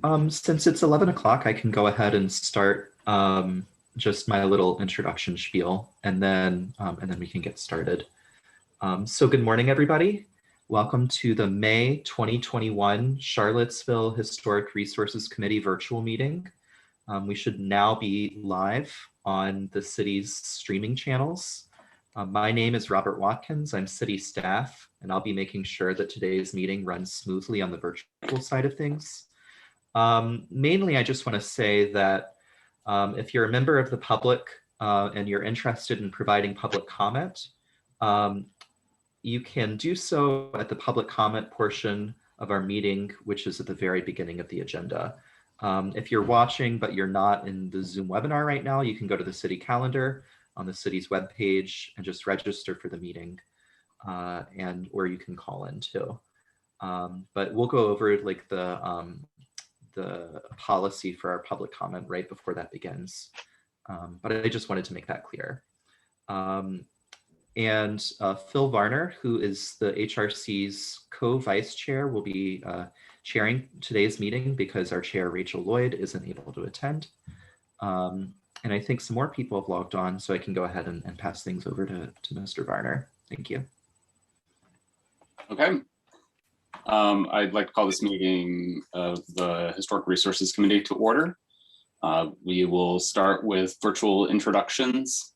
Since it's 11 o'clock, I can go ahead and start just my little introduction spiel, and then we can get started. So good morning, everybody. Welcome to the May 2021 Charlottesville Historic Resources Committee virtual meeting. We should now be live on the city's streaming channels. My name is Robert Watkins. I'm city staff, and I'll be making sure that today's meeting runs smoothly on the virtual side of things. Mainly, I just want to say that if you're a member of the public and you're interested in providing public comment, you can do so at the public comment portion of our meeting, which is at the very beginning of the agenda. If you're watching but you're not in the Zoom webinar right now, you can go to the city calendar on the city's webpage and just register for the meeting, or you can call in too. But we'll go over like the policy for our public comment right before that begins. But I just wanted to make that clear. And Phil Varner, who is the HRC's co-vice chair, will be chairing today's meeting because our chair, Rachel Lloyd, isn't able to attend. And I think some more people have logged on, so I can go ahead and pass things over to Mr. Varner. Thank you. Okay. I'd like to call this meeting of the Historic Resources Committee to order. We will start with virtual introductions.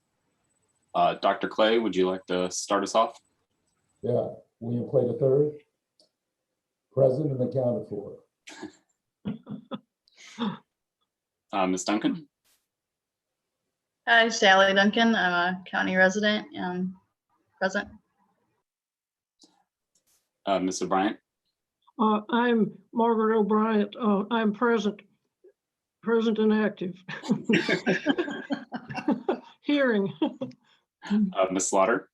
Dr. Clay, would you like to start us off? Yeah, William Clay III, present and accounted for. Ms. Duncan? Hi, Sally Duncan. I'm a county resident and present. Ms. O'Brien? I'm Margaret O'Brien. I'm present and active. Hearing. Ms. Slaughter?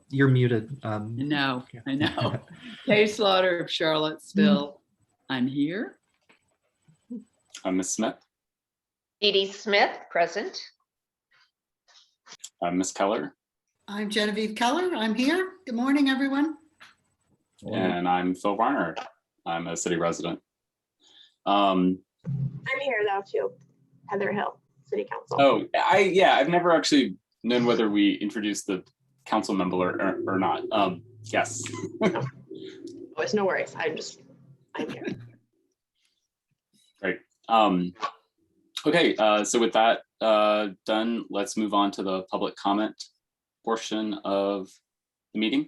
You're muted. No, yeah. I know. Kay Slaughter of Charlottesville. I'm here. Ms. Smith? Dee Dee Smith, present. Ms. Keller? I'm Genevieve Keller. I'm here. Good morning, everyone. And I'm Phil Varner. I'm a city resident. I'm here though too. Heather Hill, City Council. Oh, I've never actually known whether we introduced the council member or not. Yes. Oh, it's no worries. I'm here. Great. Okay, so with that done, let's move on to the public comment portion of the meeting.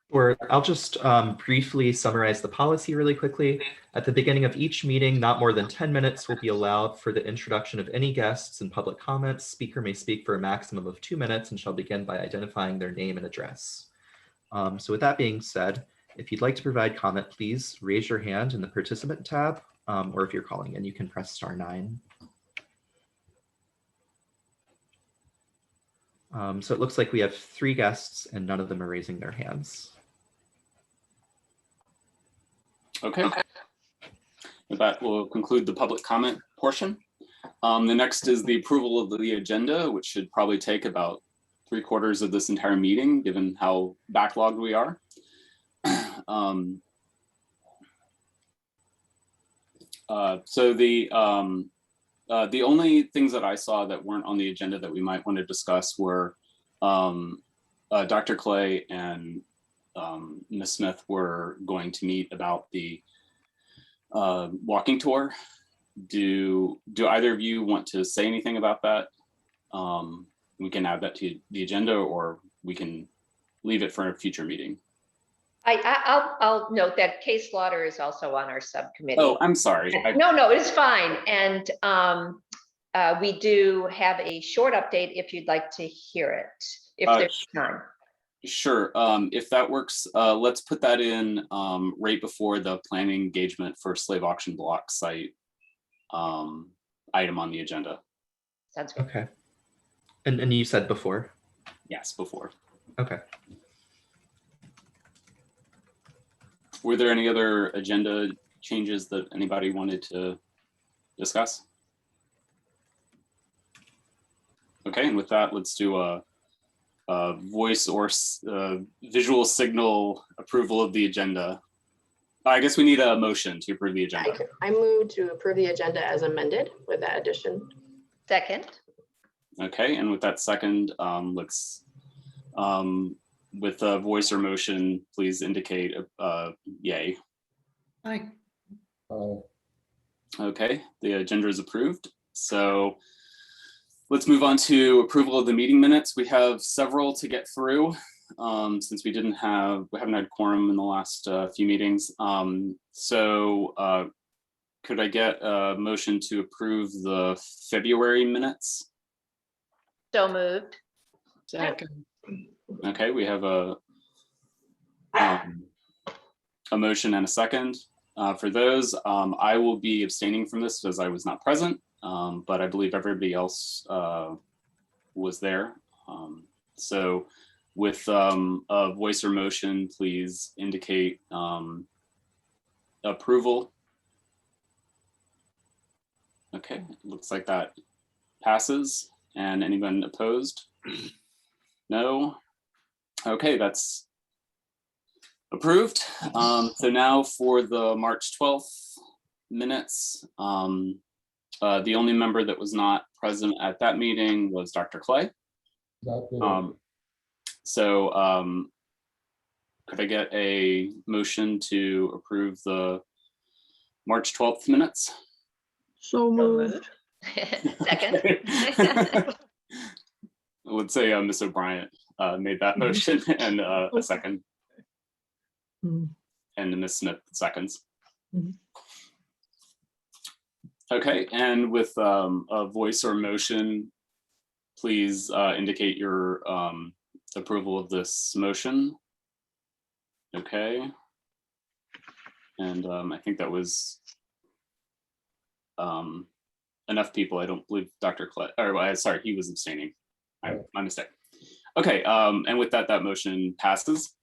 Or I'll just briefly summarize the policy really quickly. At the beginning of each meeting, not more than 10 minutes will be allowed for the introduction of any guests and public comments. Speaker may speak for a maximum of 2 minutes and shall begin by identifying their name and address. So with that being said, if you'd like to provide comment, please raise your hand in the participant tab, or if you're calling in, you can press *9. So it looks like we have 3 guests and none of them are raising their hands. Okay. With that, we'll conclude the public comment portion. The next is the approval of the agenda, which should probably take about 3/4 of this entire meeting, given how backlogged we are. So the only things that I saw that weren't on the agenda that we might want to discuss were Dr. Clay and Ms. Smith were going to meet about the walking tour. Do either of you want to say anything about that? We can add that to the agenda, or we can leave it for a future meeting. I'll note that Kay Slaughter is also on our subcommittee. Oh, I'm sorry. No, it's fine. And we do have a short update if you'd like to hear it, if there's time. Sure. If that works, let's put that in right before the planning engagement for Slave Auction Block site item on the agenda. Sounds good. Okay. And you said before? Yes, before. Okay. Were there any other agenda changes that anybody wanted to discuss? Okay, and with that, let's do a voice or visual signal approval of the agenda. I guess we need a motion to approve the agenda. I move to approve the agenda as amended with that addition. Second, Okay, and with that second, let's, with a voice or motion, please indicate yay. Aye. Okay, the agenda is approved. So let's move on to approval of the meeting minutes. We have several to get through since we haven't had quorum in the last few meetings. So could I get a motion to approve the February minutes? so moved. Second. Okay, we have a motion and a second. For those, I will be abstaining from this because I was not present, but I believe everybody else was there. So with a voice or motion, please indicate approval. Okay, looks like that passes. And anyone opposed? No. Okay, that's approved. So now for the March 12th minutes, the only member that was not present at that meeting was Dr. Clay. So could I get a motion to approve the March 12th minutes? So So moved. moved. Second. Let's say Ms. O'Brien made that motion and a second. Mhm. And Ms. Smith seconds. Mhm. Okay, and with a voice or motion, please indicate your approval of this motion. Okay. And I think that was enough people. I don't believe Dr. Clay, or sorry, he was abstaining. My mistake. Okay, and with that, that motion passes.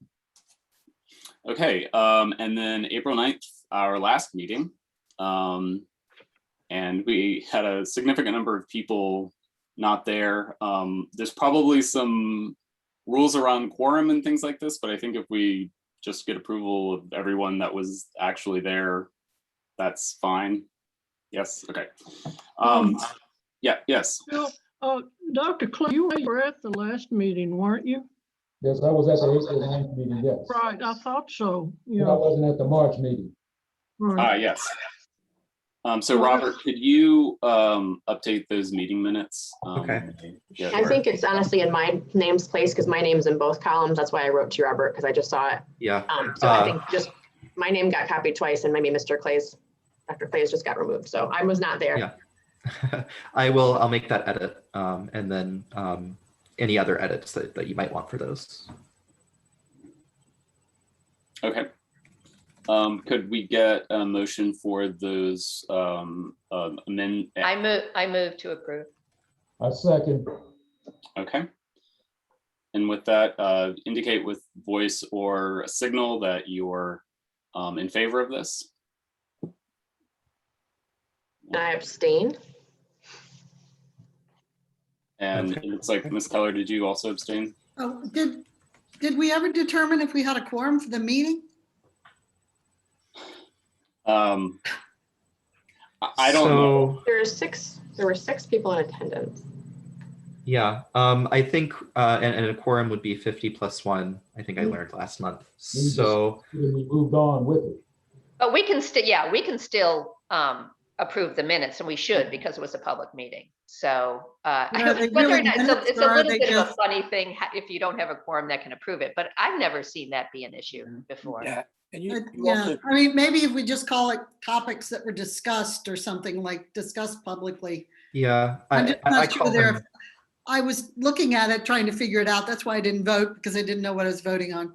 Okay, and then April 9th, our last meeting, and we had a significant number of people not there. There's probably some rules around quorum and things like this, but I think if we just get approval of everyone that was actually there, that's fine. Yes, okay. Yeah, yes. Bill, Dr. Clay, you were at the last meeting, weren't you? Yes, I was at the April 9th meeting, yes. Right, I thought so. But I Yeah. wasn't at the March meeting. Right. Yes. So Robert, could you update those meeting minutes? Okay. Yeah, I think it's honestly in my name's place because my name's in both columns. That's why I wrote to you, Robert, because I just saw it. Yeah. So I think just my name got copied twice and maybe Dr. Clay's just got removed. So I was not there. Yeah. I'll make that edit and then any other edits that you might want for those. Okay. Could we get a motion for those amend? I move to approve. I second. Okay. And with that, indicate with voice or a signal that you're in favor of this. And I abstain. And it looks like Ms. Keller, did you also abstain? Oh, did we ever determine if we had a quorum for the meeting? I don't know. There were six people in attendance. Yeah, I think, and a quorum would be 50 plus 1. I think I learned last month. So We moved on with it. But we can still, yeah, we can still approve the minutes, and we should because it was a public meeting. So Are they whether or really not, minutes it's or a are little they bit of a just- funny thing if you don't have a quorum that can approve it, but I've never seen that be an issue before. Yeah, and you Yeah, also, I mean, maybe if we just call it topics that were discussed or something like discussed publicly. yeah, I'm just I not sure call there. them, I was looking at it, trying to figure it out. That's why I didn't vote, because I didn't know what I was voting on.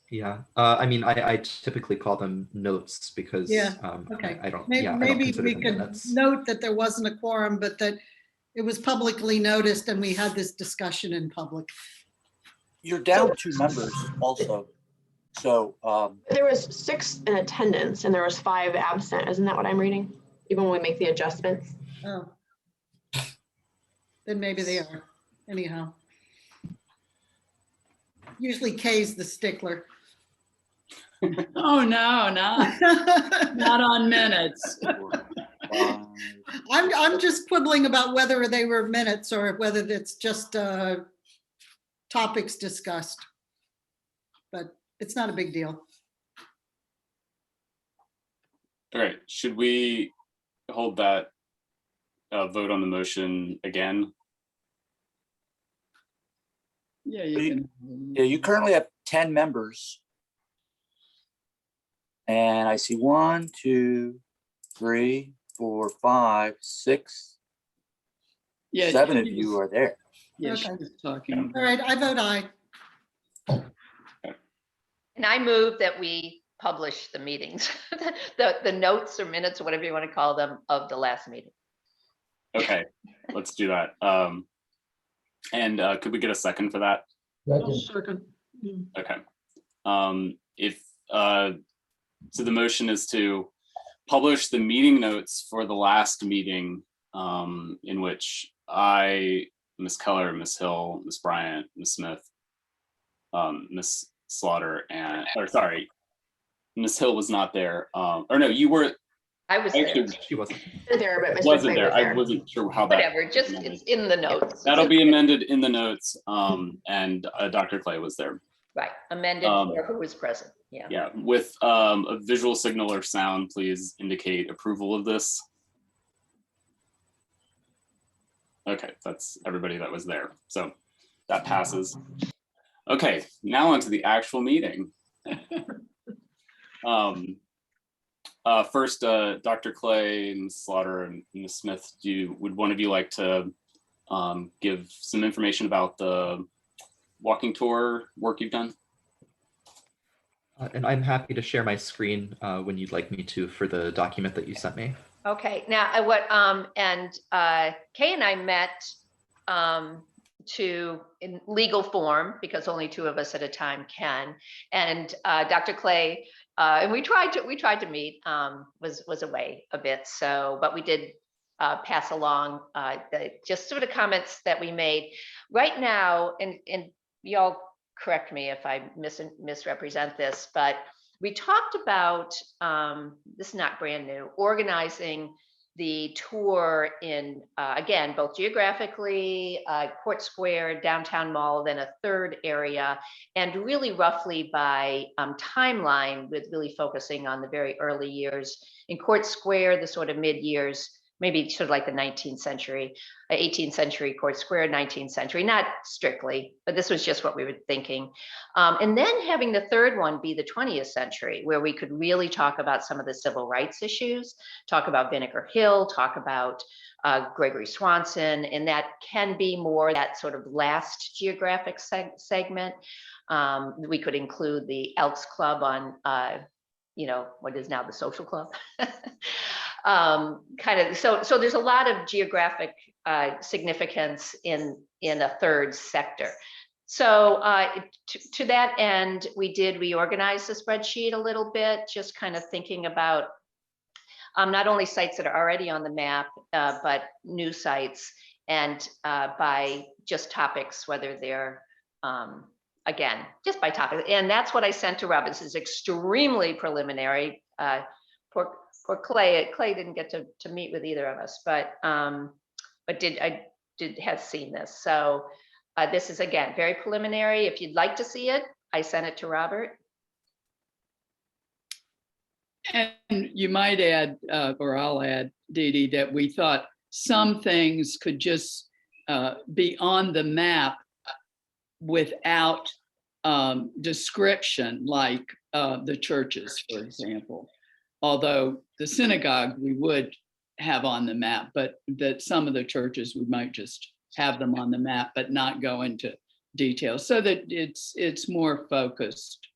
yeah. I mean, I typically call them notes because Yeah, okay. I don't, Maybe, yeah, I don't maybe consider we them could minutes. note that there wasn't a quorum, but that it was publicly noticed and we had this discussion in public. you're down 2 members also. So, There was 6 in attendance and there was 5 absent. Isn't that what I'm reading? Even when we make the adjustments. Oh. Then maybe they are, anyhow. Usually Kay's the stickler. Oh, no, not on minutes. 4, 5, I'm just quibbling about whether they were minutes or whether it's just topics discussed. But it's not a big deal. All right, should we hold that vote on the motion again? Yeah, you can. Yeah, you currently have 10 members. And I see 1, 2, 3, 4, 5, 6, Yeah, 7 of you are there. Yeah, she Okay. was talking. All right, I vote aye. And I move that we publish the meetings, the notes or minutes or whatever you want to call them of the last meeting. Okay, let's do that. And could we get a second for that? I'll Second. second. Okay. If so, the motion is to publish the meeting notes for the last meeting, in which I, Ms. Keller, Ms. Hill, Ms. Bryant, Ms. Smith, Ms. Slaughter, and sorry, Ms. Hill was not there. Or no, you were. I was there. Actually, She wasn't. There, but Mr. wasn't Clay there. was I there. wasn't sure how that. Whatever, just it's in the notes. That'll be amended in the notes. And Dr. Clay was there. Right, amended for who was present. Yeah. Yeah, with a visual signal or sound, please indicate approval of this. Okay, that's everybody that was there. So that passes. Okay, now onto the actual meeting. First, Dr. Clay, Ms. Slaughter, and Ms. Smith, would one of you like to give some information about the walking tour work you've done? And I'm happy to share my screen when you'd like me to for the document that you sent me. Okay, now Kay and I met in legal form because only 2 of us at a time can. And Dr. Clay, and we tried to meet, was away a bit. So, but we did pass along just sort of comments that we made right now. And y'all correct me if I misrepresent this, but we talked about, this is not brand new, organizing the tour in, again, both geographically, Court Square, Downtown Mall, then a third area, and really roughly by timeline, with really focusing on the very early years. In Court Square, the sort of mid-years, maybe sort of like the 19th century, 18th century Court Square, 19th century, not strictly, but this was just what we were thinking. And then having the third one be the 20th century, where we could really talk about some of the civil rights issues, talk about Vinegar Hill, talk about Gregory Swanson, and that can be more that sort of last geographic segment. We could include the Elks Club on, what is now the Social Club. So there's a lot of geographic significance in a third sector. So to that end, we did reorganize the spreadsheet a little bit, just kind of thinking about not only sites that are already on the map, but new sites, and by just topics, whether they're again, just by topic. And that's what I sent to Rob. This is extremely preliminary. For Clay, Clay didn't get to meet with either of us, but has seen this. So this is, again, very preliminary. If you'd like to see it, I sent it to Robert. And you might add, or I'll add, Dee Dee, that we thought some things could just be on the map without description, like the churches, for example. Although the synagogue we would have on the map, but that some of the churches we might just have them on the map, but not go into detail, so that it's more focused.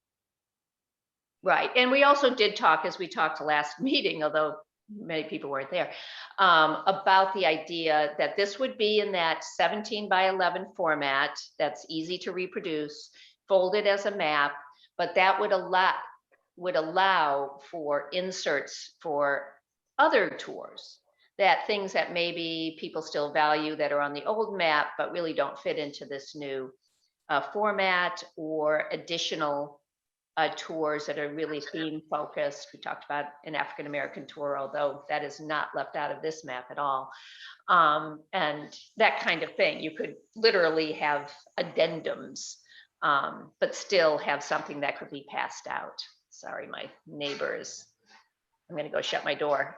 Right, and we also did talk, as we talked last meeting, although many people weren't there, about the idea that this would be in that 17 by 11 format that's easy to reproduce, folded as a map, but that would allow for inserts for other tours, that things that maybe people still value that are on the old map, but really don't fit into this new format, or additional tours that are really theme focused. We talked about an African American tour, although that is not left out of this map at all. And that kind of thing. You could literally have addendums, but still have something that could be passed out. Sorry, my neighbors. I'm going to go shut my door.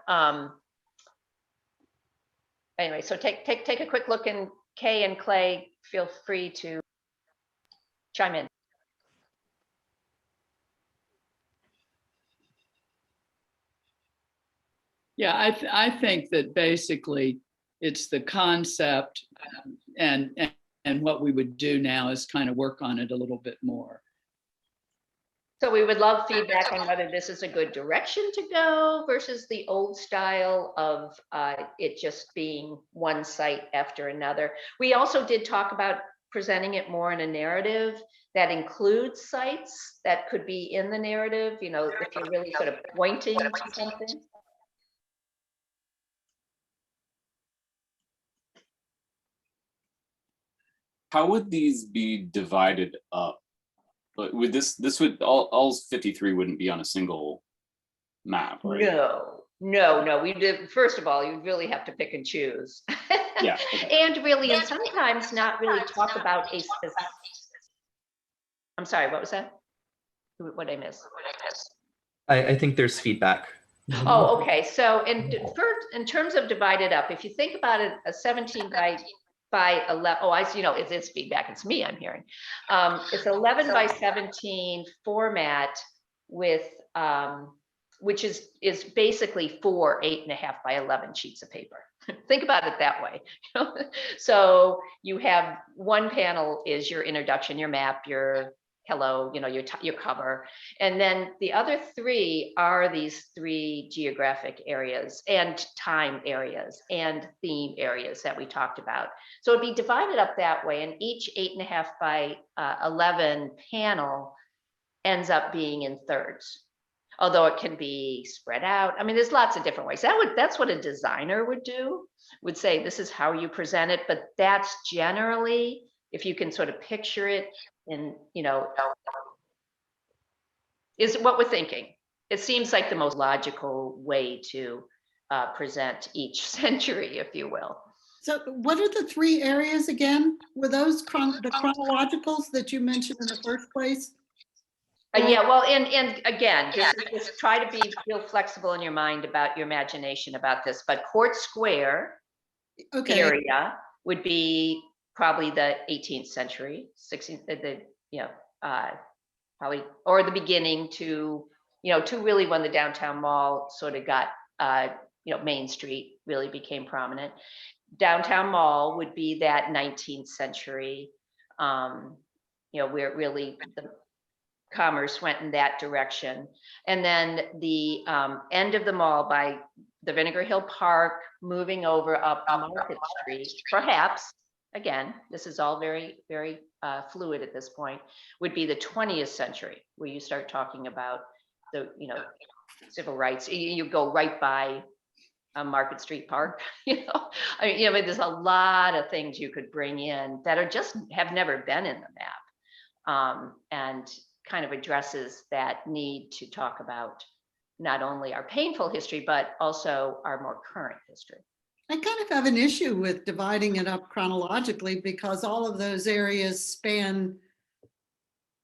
Anyway, so take a quick look, and Kay and Clay, feel free to chime in. Yeah, I think that basically it's the concept, and what we would do now is kind of work on it a little bit more. So we would love feedback on whether this is a good direction to go versus the old style of it just being one site after another. We also did talk about presenting it more in a narrative that includes sites that could be in the narrative, you know, if you're really sort of pointing to something. How would these be divided up? But would this would all 53 wouldn't be on a single map, right? No. We did. First of all, you really have to pick and choose. Yeah. Okay. And really, and sometimes not really talk about a specific. I'm sorry, what was that? What did I miss? I think there's feedback. Oh, okay. So in terms of divided up, if you think about it, a 17 by 11, it's feedback, it's me I'm hearing. It's 11 by 17 format with, which is basically 4 8.5 by 11 sheets of paper. Think about it that way. So you have one panel is your introduction, your map, your hello, your cover. And then the other 3 are these 3 geographic areas and time areas and theme areas that we talked about. So it'd be divided up that way, and each 8.5 by 11 panel ends up being in thirds, although it can be spread out. I mean, there's lots of different ways. That's what a designer would do, would say, this is how you present it, but that's generally, if you can sort of picture it, and is what we're thinking. It seems like the most logical way to present each century, if you will. So what are the 3 areas again? Were those the chronologicals that you mentioned in the first place? Yeah, well, and again, just try to be real flexible in your mind about your imagination about this, but Court Square area would be probably the 18th century, 16th, probably, or the beginning to really when the downtown mall sort of got, Main Street really became prominent. Downtown mall would be that 19th century, where really the commerce went in that direction. And then the end of the mall by the Vinegar Hill Park, moving over up Market Street, perhaps, again, this is all very, very fluid at this point, would be the 20th century, where you start talking about the, civil rights. You go right by Market Street Park, there's a lot of things you could bring in that are just have never been in the map, and kind of addresses that need to talk about not only our painful history, but also our more current history. I kind of have an issue with dividing it up chronologically because all of those areas span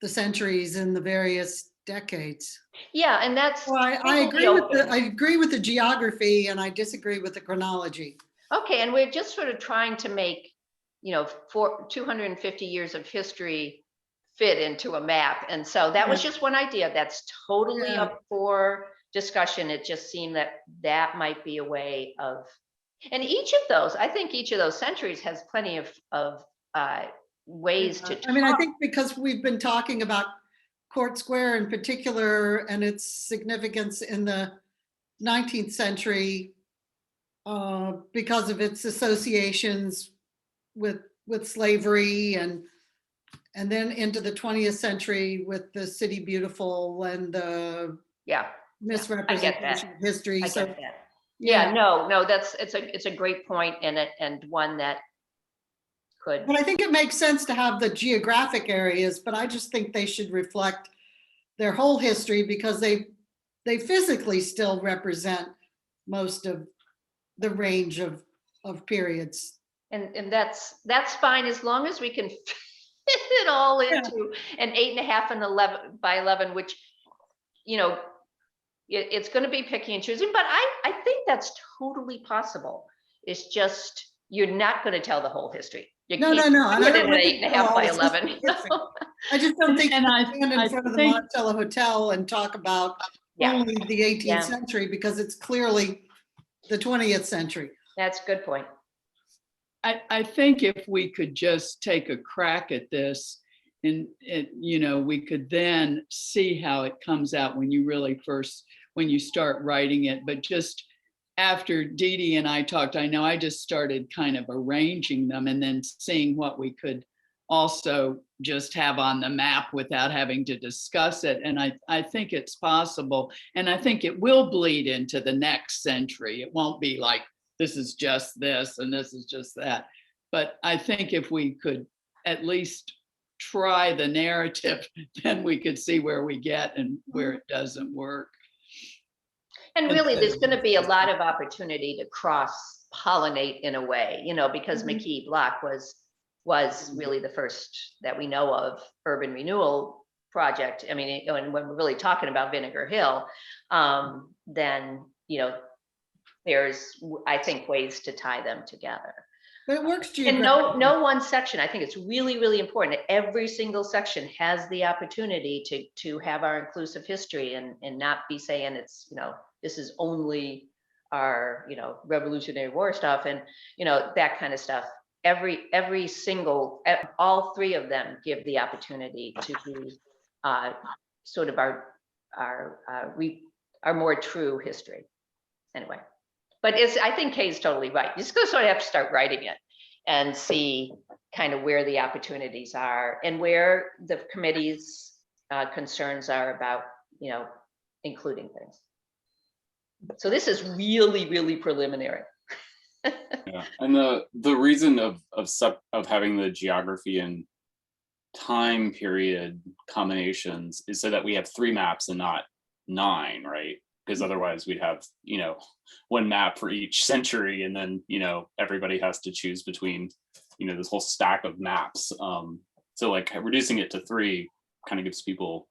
the centuries and the various decades. Yeah, and that's. Well, I agree with the geography, and I disagree with the chronology. Okay, and we're just sort of trying to make, 250 years of history fit into a map, and so that was just one idea. That's totally up for discussion. It just seemed that might be a way of. And I think each of those centuries has plenty of ways to talk. I mean, I think because we've been talking about Court Square in particular and its significance in the 19th century because of its associations with slavery and then into the 20th century with the City Beautiful and the misrepresentation of history. I get that. Yeah, no, it's a great point, and one that could. But I think it makes sense to have the geographic areas, but I just think they should reflect their whole history because they physically still represent most of the range of periods. And that's fine as long as we can fit it all into an 8.5 and 11 by 11, which, you know, it's going to be picky and choosing, but I think that's totally possible. It's just, you're not going to tell the whole history. You No. can't And do I it in don't an think 8.5 by it's 11. history. I just don't think And you I- can stand in I front of the think- Monticello Hotel and talk about Yeah. only the 18th Yeah. century because it's clearly the 20th century. That's a good point. I think if we could just take a crack at this and you know, we could then see how it comes out when you start writing it. But just after Dee Dee and I talked, I know I just started kind of arranging them and then seeing what we could also just have on the map without having to discuss it. And I think it's possible. And I think it will bleed into the next century. It won't be like, this is just this and this is just that. But I think if we could at least try the narrative, then we could see where we get and where it doesn't work. And really, there's going to be a lot of opportunity to cross pollinate in a way, you know, because McKee Block was really the first that we know of urban renewal project. I mean, and when we're really talking about Vinegar Hill, then, you know, there's, I think, ways to tie them together. But it works And geographically. no one section, I think it's really, really important that every single section has the opportunity to have our inclusive history and not be saying it's, you know, this is only our, you know, Revolutionary War stuff and, you know, that kind of stuff. Every single, all three of them give the opportunity to be sort of our more true history. Anyway. But I think Kay's totally right. You just sort of have to start writing it and see kind of where the opportunities are and where the committee's concerns are about, you know, including things. So this is really, really preliminary. Yeah, and the reason of having the geography and time period combinations is so that we have 3 maps and not 9, right? Because otherwise we'd have, you know, 1 map for each century, and then, you know, everybody has to choose between, you know, this whole stack of maps. So like reducing it to 3 kind of gives people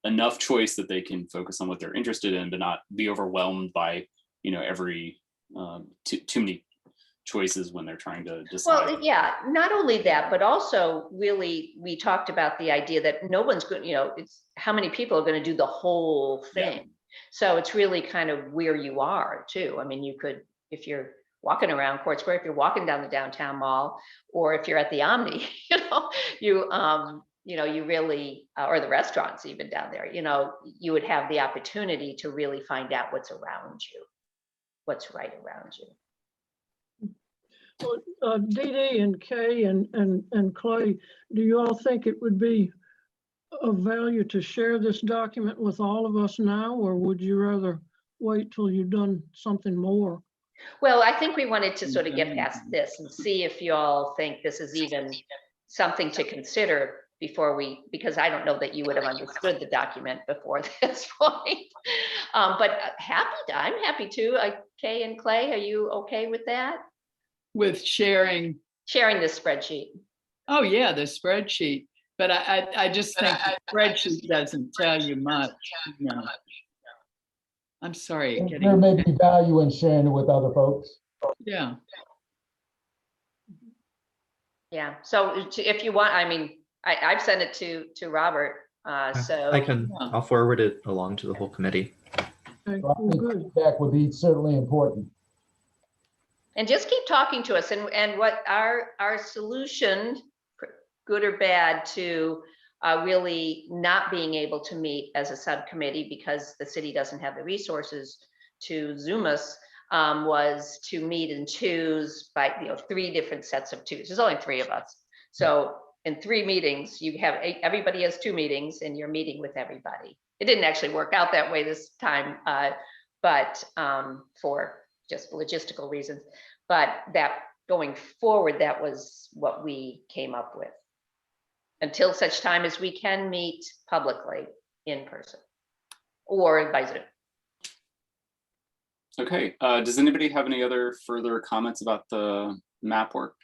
enough choice that they can focus on what they're interested in, but not be overwhelmed by, you know, every too many choices when they're trying to decide. Well, yeah, not only that, but also really, we talked about the idea that no one's going, you know, it's how many people are going to do the whole thing. Yeah. So it's really kind of where you are too. I mean, you could, if you're walking around Court Square, if you're walking down the downtown mall, or if you're at the Omni, you know, you really, or the restaurants even down there, you know, you would have the opportunity to really find out what's around you, what's right around you. Well, Dee Dee and Kay and Clay, do you all think it would be of value to share this document with all of us now, or would you rather wait till you've done something more? Well, I think we wanted to sort of get past this and see if you all think this is even something to consider before because I don't know that you would have understood the document before this point. But I'm happy to. Kay and Clay, are you okay with that? With sharing this spreadsheet. Oh yeah, the spreadsheet. But I just think the spreadsheet doesn't tell you much. You know. I'm sorry. There may be value in sharing it with other folks. Yeah. Yeah. So if you want, I mean, I've sent it to Robert. So I'll forward it along to the whole committee. Okay, So I think feedback would be certainly important. And just keep talking to us and what our solution, good or bad, to really not being able to meet as a subcommittee because the city doesn't have the resources to Zoom us, was to meet in twos by 3 different sets of 2s. There's only 3 of us. So in 3 meetings, you have everybody has 2 meetings and you're meeting with everybody. It didn't actually work out that way this time, but for just logistical reasons. But that going forward, that was what we came up with. Until such time as we can meet publicly, in person or by Zoom. Okay, does anybody have any other further comments about the map work?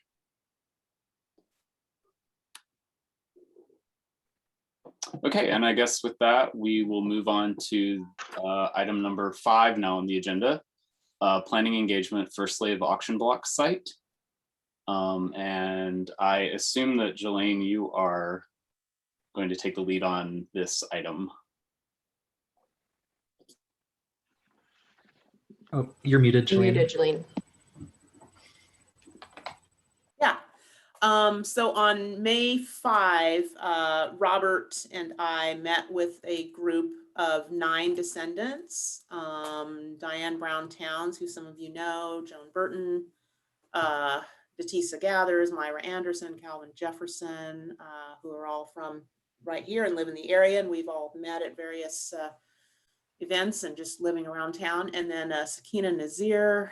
Okay, and I guess with that, we will move on to item number 5 now on the agenda. Planning engagement for Slave Auction Block site. And I assume that Jelaine, you are going to take the lead on this item. Oh, you're muted, You're Jelaine. muted, Jelaine. Yeah. So on May 5, Robert and I met with a group of 9 descendants. Diane Brown Towns, who some of you know, Joan Burton, Datisa Gathers, Myra Anderson, Calvin Jefferson, who are all from right here and live in the area. And we've all met at various events and just living around town. And then Sakina Nazir,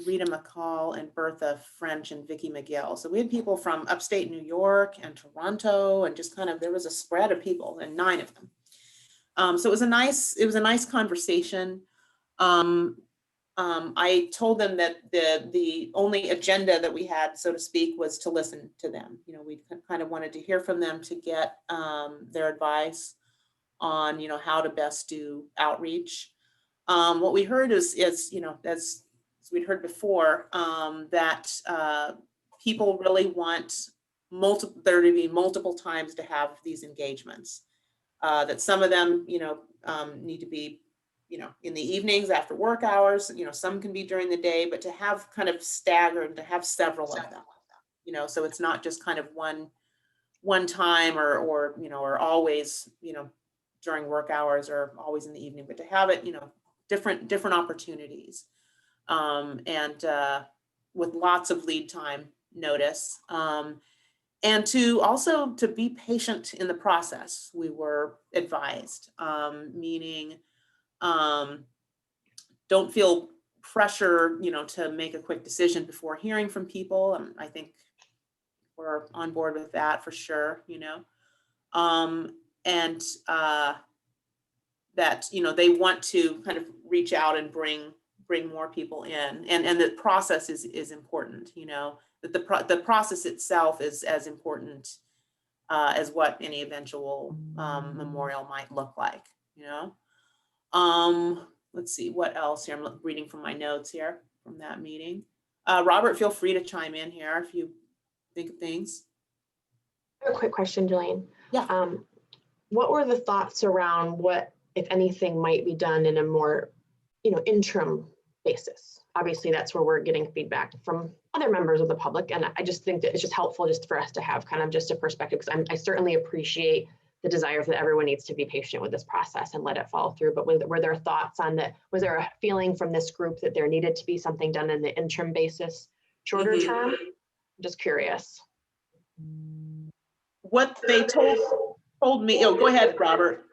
Rita McCall, and Bertha French, and Vicki McGill. So we had people from upstate New York and Toronto, and just kind of, there was a spread of people, and 9 of them. So it was a nice conversation. I told them that the only agenda that we had, so to speak, was to listen to them. You know, we kind of wanted to hear from them to get their advice on, you know, how to best do outreach. What we heard is, you know, as we'd heard before, that people really want there to be multiple times to have these engagements. That some of them, you know, need to be, you know, in the evenings after work hours, you know, some can be during the day, but to have kind of staggered, to have several of them, you know, so it's not just kind of one time or, you know, or always, you know, during work hours or always in the evening, but to have it, you know, different opportunities. And with lots of lead time notice. And to also to be patient in the process, we were advised, meaning don't feel pressure, you know, to make a quick decision before hearing from people. And I think we're on board with that for sure, you know. And that, you know, they want to kind of reach out and bring more people in, and the process is important, you know, that the process itself is as important as what any eventual memorial might look like, you know. Let's see what else here. I'm reading from my notes here from that meeting. Robert, feel free to chime in here if you think of things. I have a quick question, Jelaine. Yeah. What were the thoughts around what, if anything, might be done in a more, you know, interim basis? Obviously, that's where we're getting feedback from other members of the public. And I just think that it's just helpful just for us to have kind of just a perspective, because I certainly appreciate the desire that everyone needs to be patient with this process and let it follow through. But were there thoughts on that? Was there a feeling from this group that there needed to be something done in the interim basis, shorter term? I'm just curious. What they told me, oh, go ahead, Robert.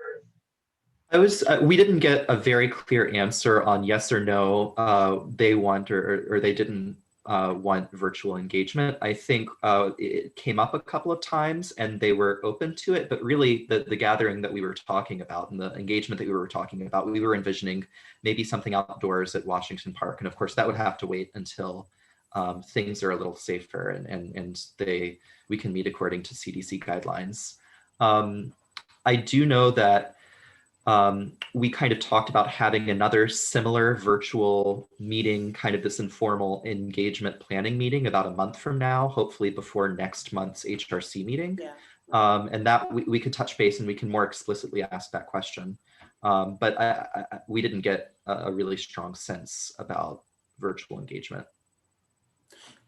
We didn't get a very clear answer on yes or no. They want or they didn't want virtual engagement. I think it came up a couple of times and they were open to it, but really the gathering that we were talking about and the engagement that we were talking about, we were envisioning maybe something outdoors at Washington Park. And of course that would have to wait until things are a little safer and we can meet according to CDC guidelines. I do know that we kind of talked about having another similar virtual meeting, kind of this informal engagement planning meeting about a month from now, hopefully before next month's HRC meeting. Yeah. And that we could touch base and we can more explicitly ask that question. But we didn't get a really strong sense about virtual engagement.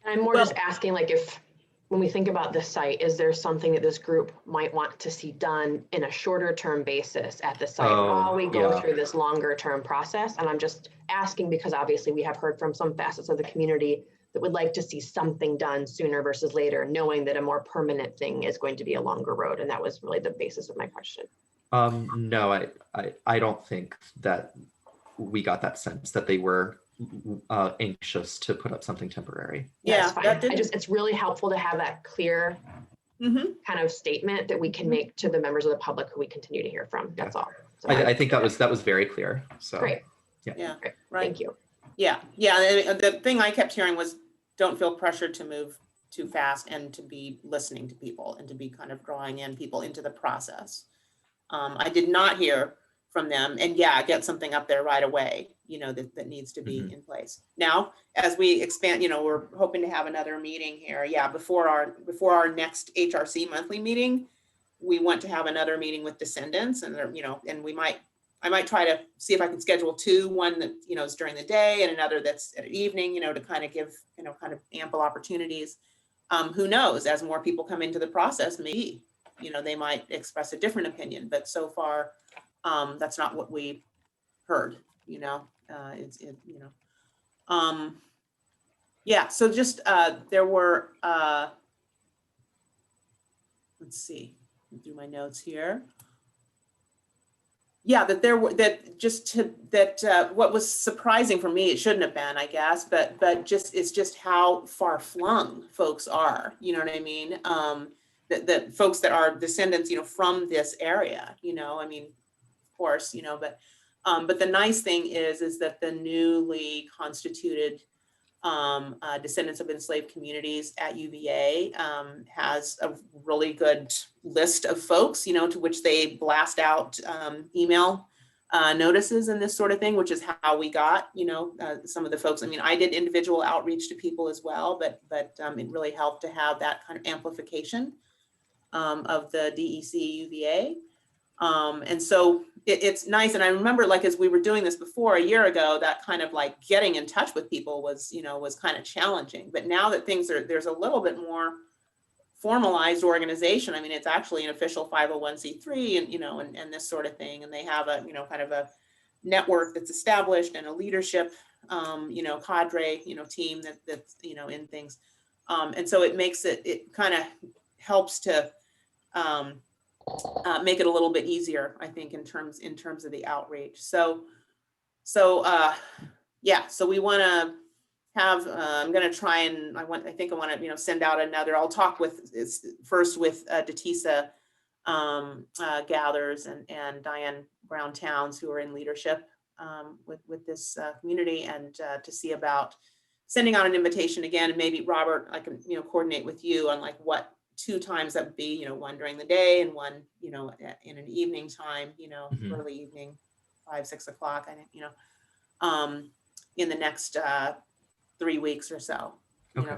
I'm more just asking, like, if when we think about this site, is there something that this group might want to see done in a shorter term basis at the site while we go through this longer term process? And I'm just asking because obviously we have heard from some facets of the community that would like to see something done sooner versus later, knowing that a more permanent thing is going to be a longer road. And that was really the basis of my question. No, I don't think that we got that sense that they were anxious to put up something temporary. Yeah, that's fine. It's really helpful to have that clear Mhm. kind of statement that we can make to the members of the public who we continue to hear from. That's all. So I think that was very clear. So great. Yeah, Great. right. Thank you. Yeah, the thing I kept hearing was, don't feel pressured to move too fast and to be listening to people and to be kind of drawing in people into the process. I did not hear from them, and yeah, get something up there right away, that needs to be in place. Now, as we expand, we're hoping to have another meeting here. Yeah, before our next HRC monthly meeting, we want to have another meeting with descendants, and and I might try to see if I can schedule two, one that, is during the day and another that's at evening, to kind of give, kind of ample opportunities. Who knows, as more people come into the process, maybe, they might express a different opinion, but so far, that's not what we heard, yeah, so just, there were, let's see, through my notes here. Yeah, what was surprising for me, it shouldn't have been, I guess, but it's just how far flung folks are, you know what I mean? That folks that are descendants, from this area, of course, but the nice thing is that the newly constituted Descendants of Enslaved Communities at UVA has a really good list of folks, to which they blast out email notices and this sort of thing, which is how we got, some of the folks. I mean, I did individual outreach to people as well, but it really helped to have that kind of amplification of the DEC UVA. And so it's nice. And I remember, like, as we were doing this before a year ago, that kind of like getting in touch with people was, was kind of challenging. But now that there's a little bit more formalized organization. I mean, it's actually an official 501c3 and, and this sort of thing. And they have a, kind of a network that's established and a leadership, cadre, team that's, in things. And so it makes it kind of helps to, make it a little bit easier, I think, in terms of the outreach. So yeah, so we want to have, I'm going to try and I think I want to, send out another, I'll talk first with Datisa Gathers and Diane Brown Towns, who are in leadership with this community, and to see about sending out an invitation again. And maybe Robert, I can, coordinate with you on like what 2 times that would be, one during the day and one, in an evening time, early evening, 5, 6 o'clock, I think, in the next 3 weeks or so,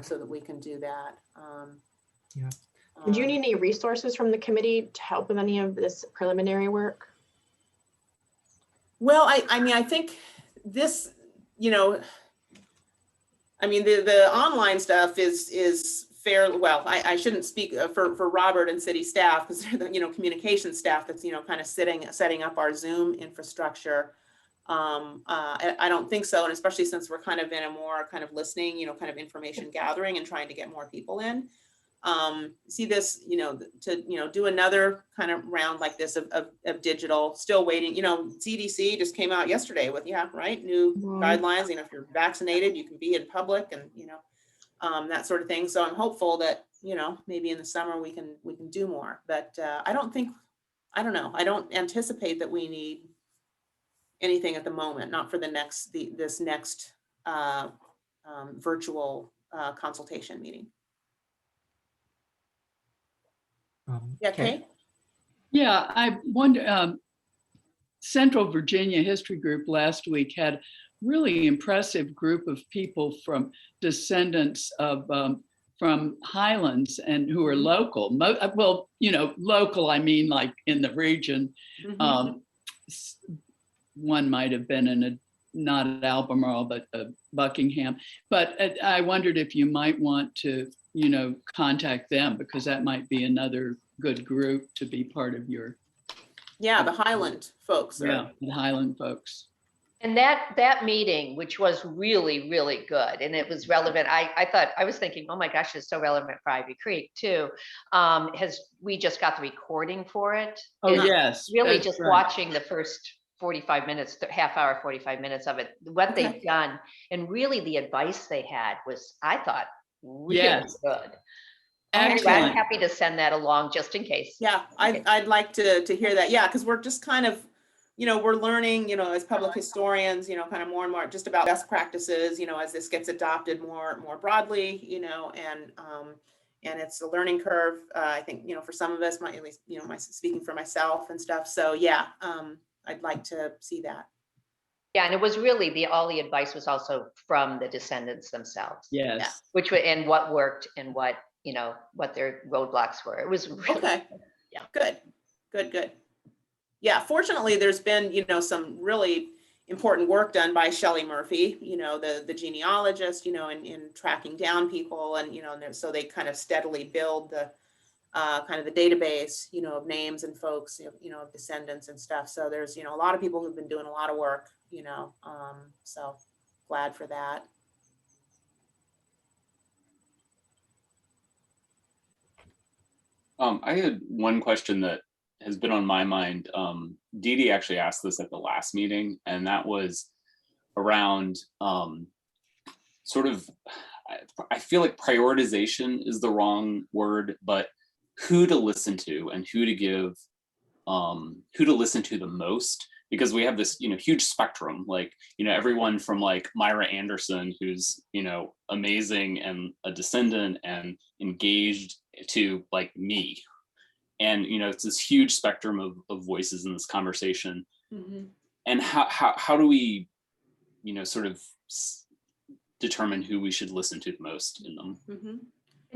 so that we can do that. Yeah. Do you need any resources from the committee to help with any of this preliminary work? Well, I mean, I think this, I mean, the online stuff is fair. Well, I shouldn't speak for Robert and city staff, because they're the, communication staff that's, kind of setting up our Zoom infrastructure. I don't think so. And especially since we're kind of in a more kind of listening, kind of information gathering and trying to get more people in. See this, to, do another kind of round like this of digital, still waiting, CDC just came out yesterday with, new guidelines, if you're vaccinated, you can be in public and, that sort of thing. So I'm hopeful that, maybe in the summer we can do more, but I don't know. I don't anticipate that we need anything at the moment, not for this next virtual consultation meeting. Yeah, Kate? Yeah, I wonder, Central Virginia History Group last week had really impressive group of people from descendants of from Highlands and who are local. Well, local, I mean like in the region. One might have been not at Albemarle, but Buckingham. But I wondered if you might want to, contact them, because that might be another good group to be part of your. Yeah, the Highland folks. Yeah, the Highland folks. And that meeting, which was really, really good, and it was relevant. I was thinking, oh my gosh, it's so relevant for Ivy Creek too. We just got the recording for it. Oh, And yes. really just right. Watching the first 45 minutes, half hour, 45 minutes of it, what they've done, and really the advice they had was, I thought, really good. I'm Excellent. happy to send that along just in case. Yeah, I'd like to hear that. Yeah, because we're just kind of, we're learning, as public historians, kind of more and more just about best practices, as this gets adopted more broadly, and it's a learning curve. I think, for some of us, at least, speaking for myself and stuff. So yeah, I'd like to see that. Yeah, and it was really all the advice was also from the descendants themselves. Yes. And what worked and what their roadblocks were. It was really, Okay. Yeah. Good. Yeah, fortunately, there's been, some really important work done by Shelley Murphy, the genealogist, in tracking down people, and, so they kind of steadily build the kind of the database, of names and folks, of descendants and stuff. So there's, a lot of people who've been doing a lot of work, so glad for that. I had one question that has been on my mind. Dee Dee actually asked this at the last meeting, and that was around sort of, I feel like prioritization is the wrong word, but who to listen to and who to listen to the most, because we have this, huge spectrum, like, everyone from like Myra Anderson, who's, amazing and a descendant and engaged, to like me. And, it's this huge spectrum of voices in this conversation. Mm-hmm. And how do we, sort of determine who we should listen to the most in them? Mm-hmm.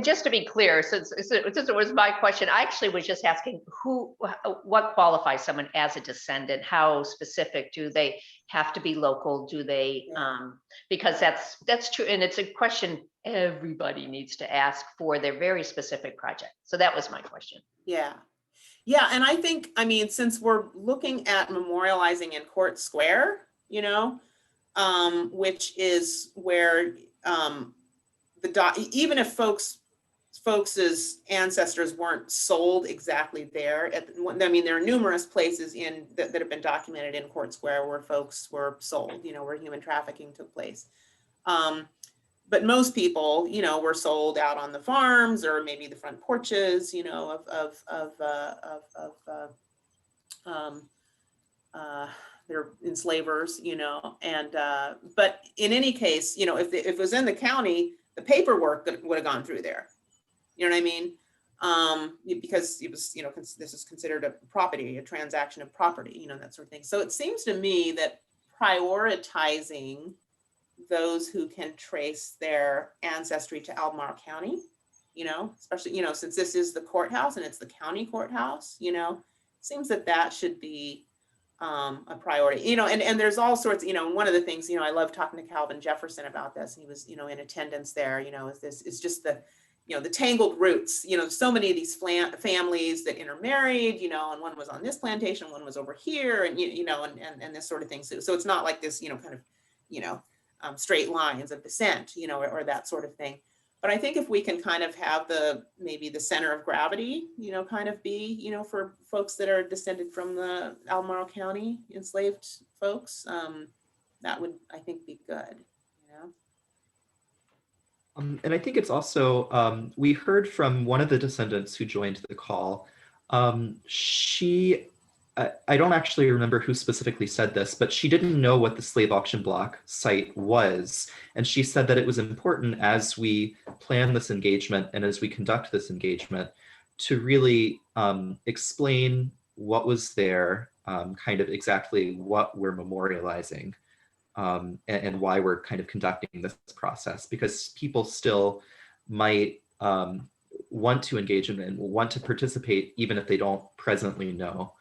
just to be clear, since it was my question, I actually was just asking what qualifies someone as a descendant? How specific do they have to be local? Do they, because that's true. And it's a question everybody needs to ask for their very specific project. So that was my question. Yeah. Yeah. And I think, I mean, since we're looking at memorializing in Court Square, which is where even if folks' ancestors weren't sold exactly there. I mean, there are numerous places that have been documented in Court Square where folks were sold, where human trafficking took place. But most people, were sold out on the farms or maybe the front porches, they're enslavers, but in any case, if it was in the county, the paperwork would have gone through there. You know what I mean? Because it was, this is considered a transaction of property, that sort of thing. So it seems to me that prioritizing those who can trace their ancestry to Albemarle County, especially, since this is the courthouse and it's the county courthouse, seems that should be a priority, and there's all sorts, one of the things, I love talking to Calvin Jefferson about this. He was, in attendance there, it's just the tangled roots, so many of these families that intermarried, and one was on this plantation, one was over here, and, and this sort of thing. So it's not like this, kind of, straight lines of descent, or that sort of thing. But I think if we can kind of have maybe the center of gravity, kind of be, for folks that are descended from the Albemarle County enslaved folks, that would, I think, be good, And I think it's also, we heard from one of the descendants who joined the call. I don't actually remember who specifically said this, but she didn't know what the slave auction block site was. And she said that it was important as we plan this engagement and as we conduct this engagement to really explain what was there, kind of exactly what we're memorializing. And why we're kind of conducting this process, because people still might want to engage in and want to participate, even if they don't presently know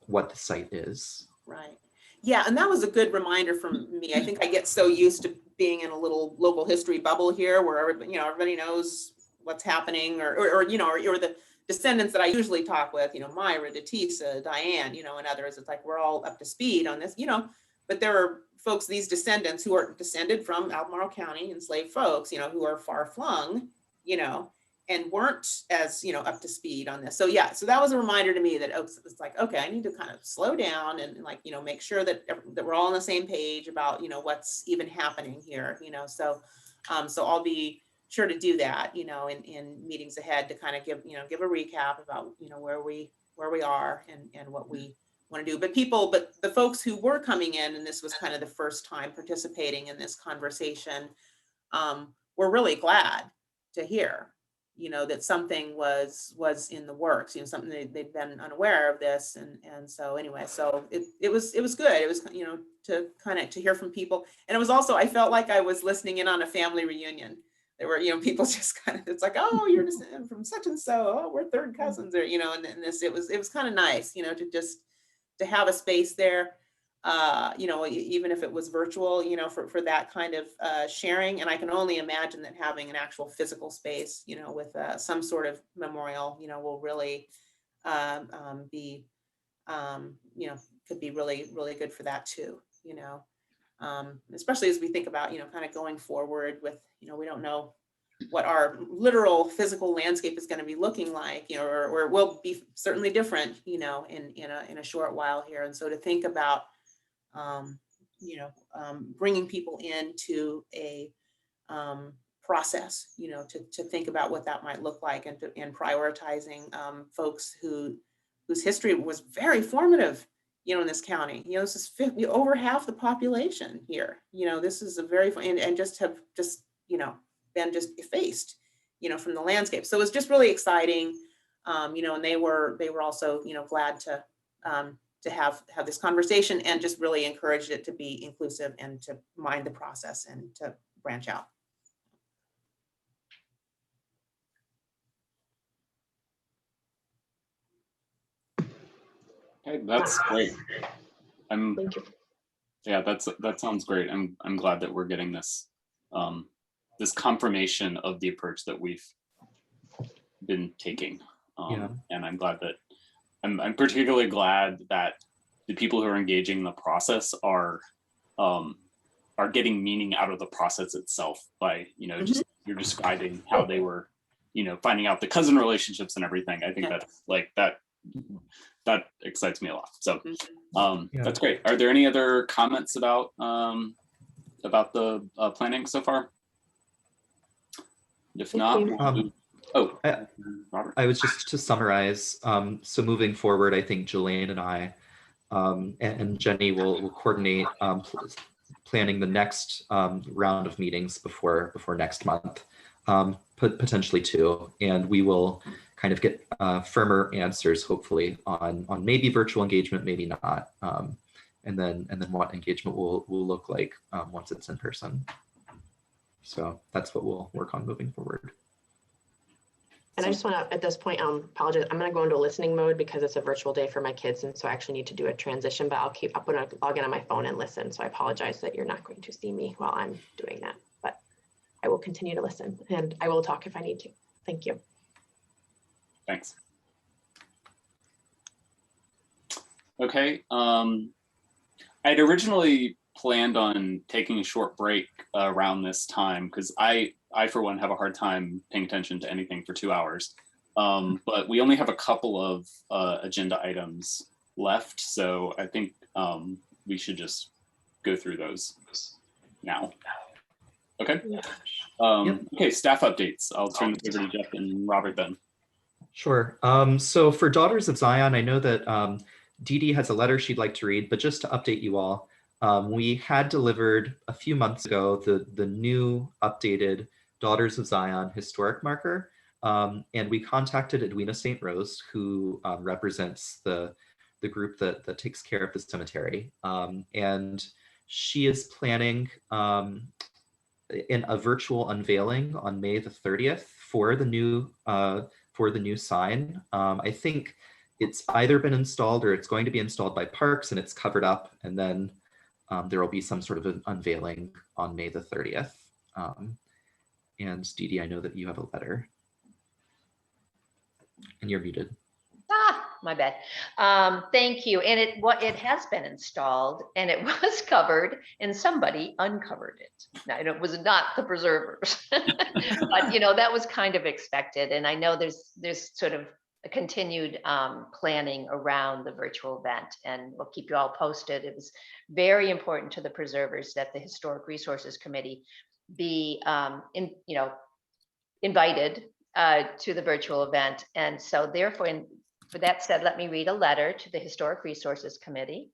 what the site is. Right. Yeah, and that was a good reminder from me. I think I get so used to being in a little local history bubble here, where everybody knows what's happening, or the descendants that I usually talk with, Myra, Detisa, Diane, and others. It's like we're all up to speed on this, but there are folks, these descendants who are descended from Albemarle County enslaved folks, who are far flung, and weren't as, up to speed on this. So yeah, so that was a reminder to me that it's like, okay, I need to kind of slow down and make sure that we're all on the same page about, what's even happening here, so I'll be sure to do that, you know, in meetings ahead to kind of give a recap about, you know, where we are and what we want to do. But the folks who were coming in, and this was kind of the first time participating in this conversation, were really glad to hear, you know, that something was in the works, you know, something they'd been unaware of this. And so anyway, so it was good. It was, you know, to hear from people. And it was also, I felt like I was listening in on a family reunion. There were, you know, people just kind of, it's like, oh, you're just from such and so, oh, we're third cousins, or, you know, and this, it was kind of nice, you know, to have a space there, you know, even if it was virtual, you know, for that kind of sharing. And I can only imagine that having an actual physical space, you know, with some sort of memorial, you know, will really be, you know, could be really, really good for that too, you know. Especially as we think about, you know, kind of going forward with, you know, we don't know what our literal physical landscape is going to be looking like, you know, or it will be certainly different, you know, in a short while here. And so to think about, you know, bringing people into a process, you know, to think about what that might look like, and prioritizing folks whose history was very formative, you know, in this county. You know, this is over half the population here. You know, this is a very, and just have you know, been just effaced, you know, from the landscape. So it was just really exciting, you know, and they were also, you know, glad to have this conversation, and just really encouraged it to be inclusive and to mind the process and to branch out. Okay, that's great. Thank you. Yeah, that sounds great. I'm glad that we're getting this this confirmation of the approach that we've been taking. And I'm glad that I'm particularly glad that the people who are engaging in the process are getting meaning out of the process itself by, you know, just you're describing how they were, you know, finding out the cousin relationships and everything. I think that's like that excites me a lot. So that's great. Are there any other comments about the planning so far? If not, Robert. I was just to summarize. So moving forward, I think Jelaine and I and Jenny will coordinate planning the next round of meetings before next month, potentially two, and we will kind of get firmer answers, hopefully, on maybe virtual engagement, maybe not, and then what engagement will look like once it's in person. So that's what we'll work on moving forward. And I just want to, at this point, apologize. I'm going to go into listening mode because it's a virtual day for my kids, and so I actually need to do a transition. But I'm going to log in on my phone and listen. So I apologize that you're not going to see me while I'm doing that. But I will continue to listen, and I will talk if I need to. Thank you. Thanks. Okay. I'd originally planned on taking a short break around this time because I for one have a hard time paying attention to anything for 2 hours. But we only have a couple of agenda items left, so I think we should just go through those now. Okay. Okay, staff updates. I'll turn this over to Jeff and Robert then. Sure. So for Daughters of Zion, I know that Dee Dee has a letter she'd like to read, but just to update you all, we had delivered a few months ago the new updated Daughters of Zion historic marker, and we contacted Edwina St. Rose, who represents the group that takes care of the cemetery, and she is planning in a virtual unveiling on May the 30th for the new sign. I think it's either been installed or it's going to be installed by Parks, and it's covered up, and then there will be some sort of an unveiling on May the 30th. And Dee Dee, I know that you have a letter. And you're muted. My bad. Thank you. And it has been installed, and it was covered, and somebody uncovered it. Now, it was not the preservers, but you know, that was kind of expected. And I know there's sort of a continued planning around the virtual event, and we'll keep you all posted. It was very important to the preservers that the Historic Resources Committee be invited to the virtual event. And so therefore, for that said, let me read a letter to the Historic Resources Committee.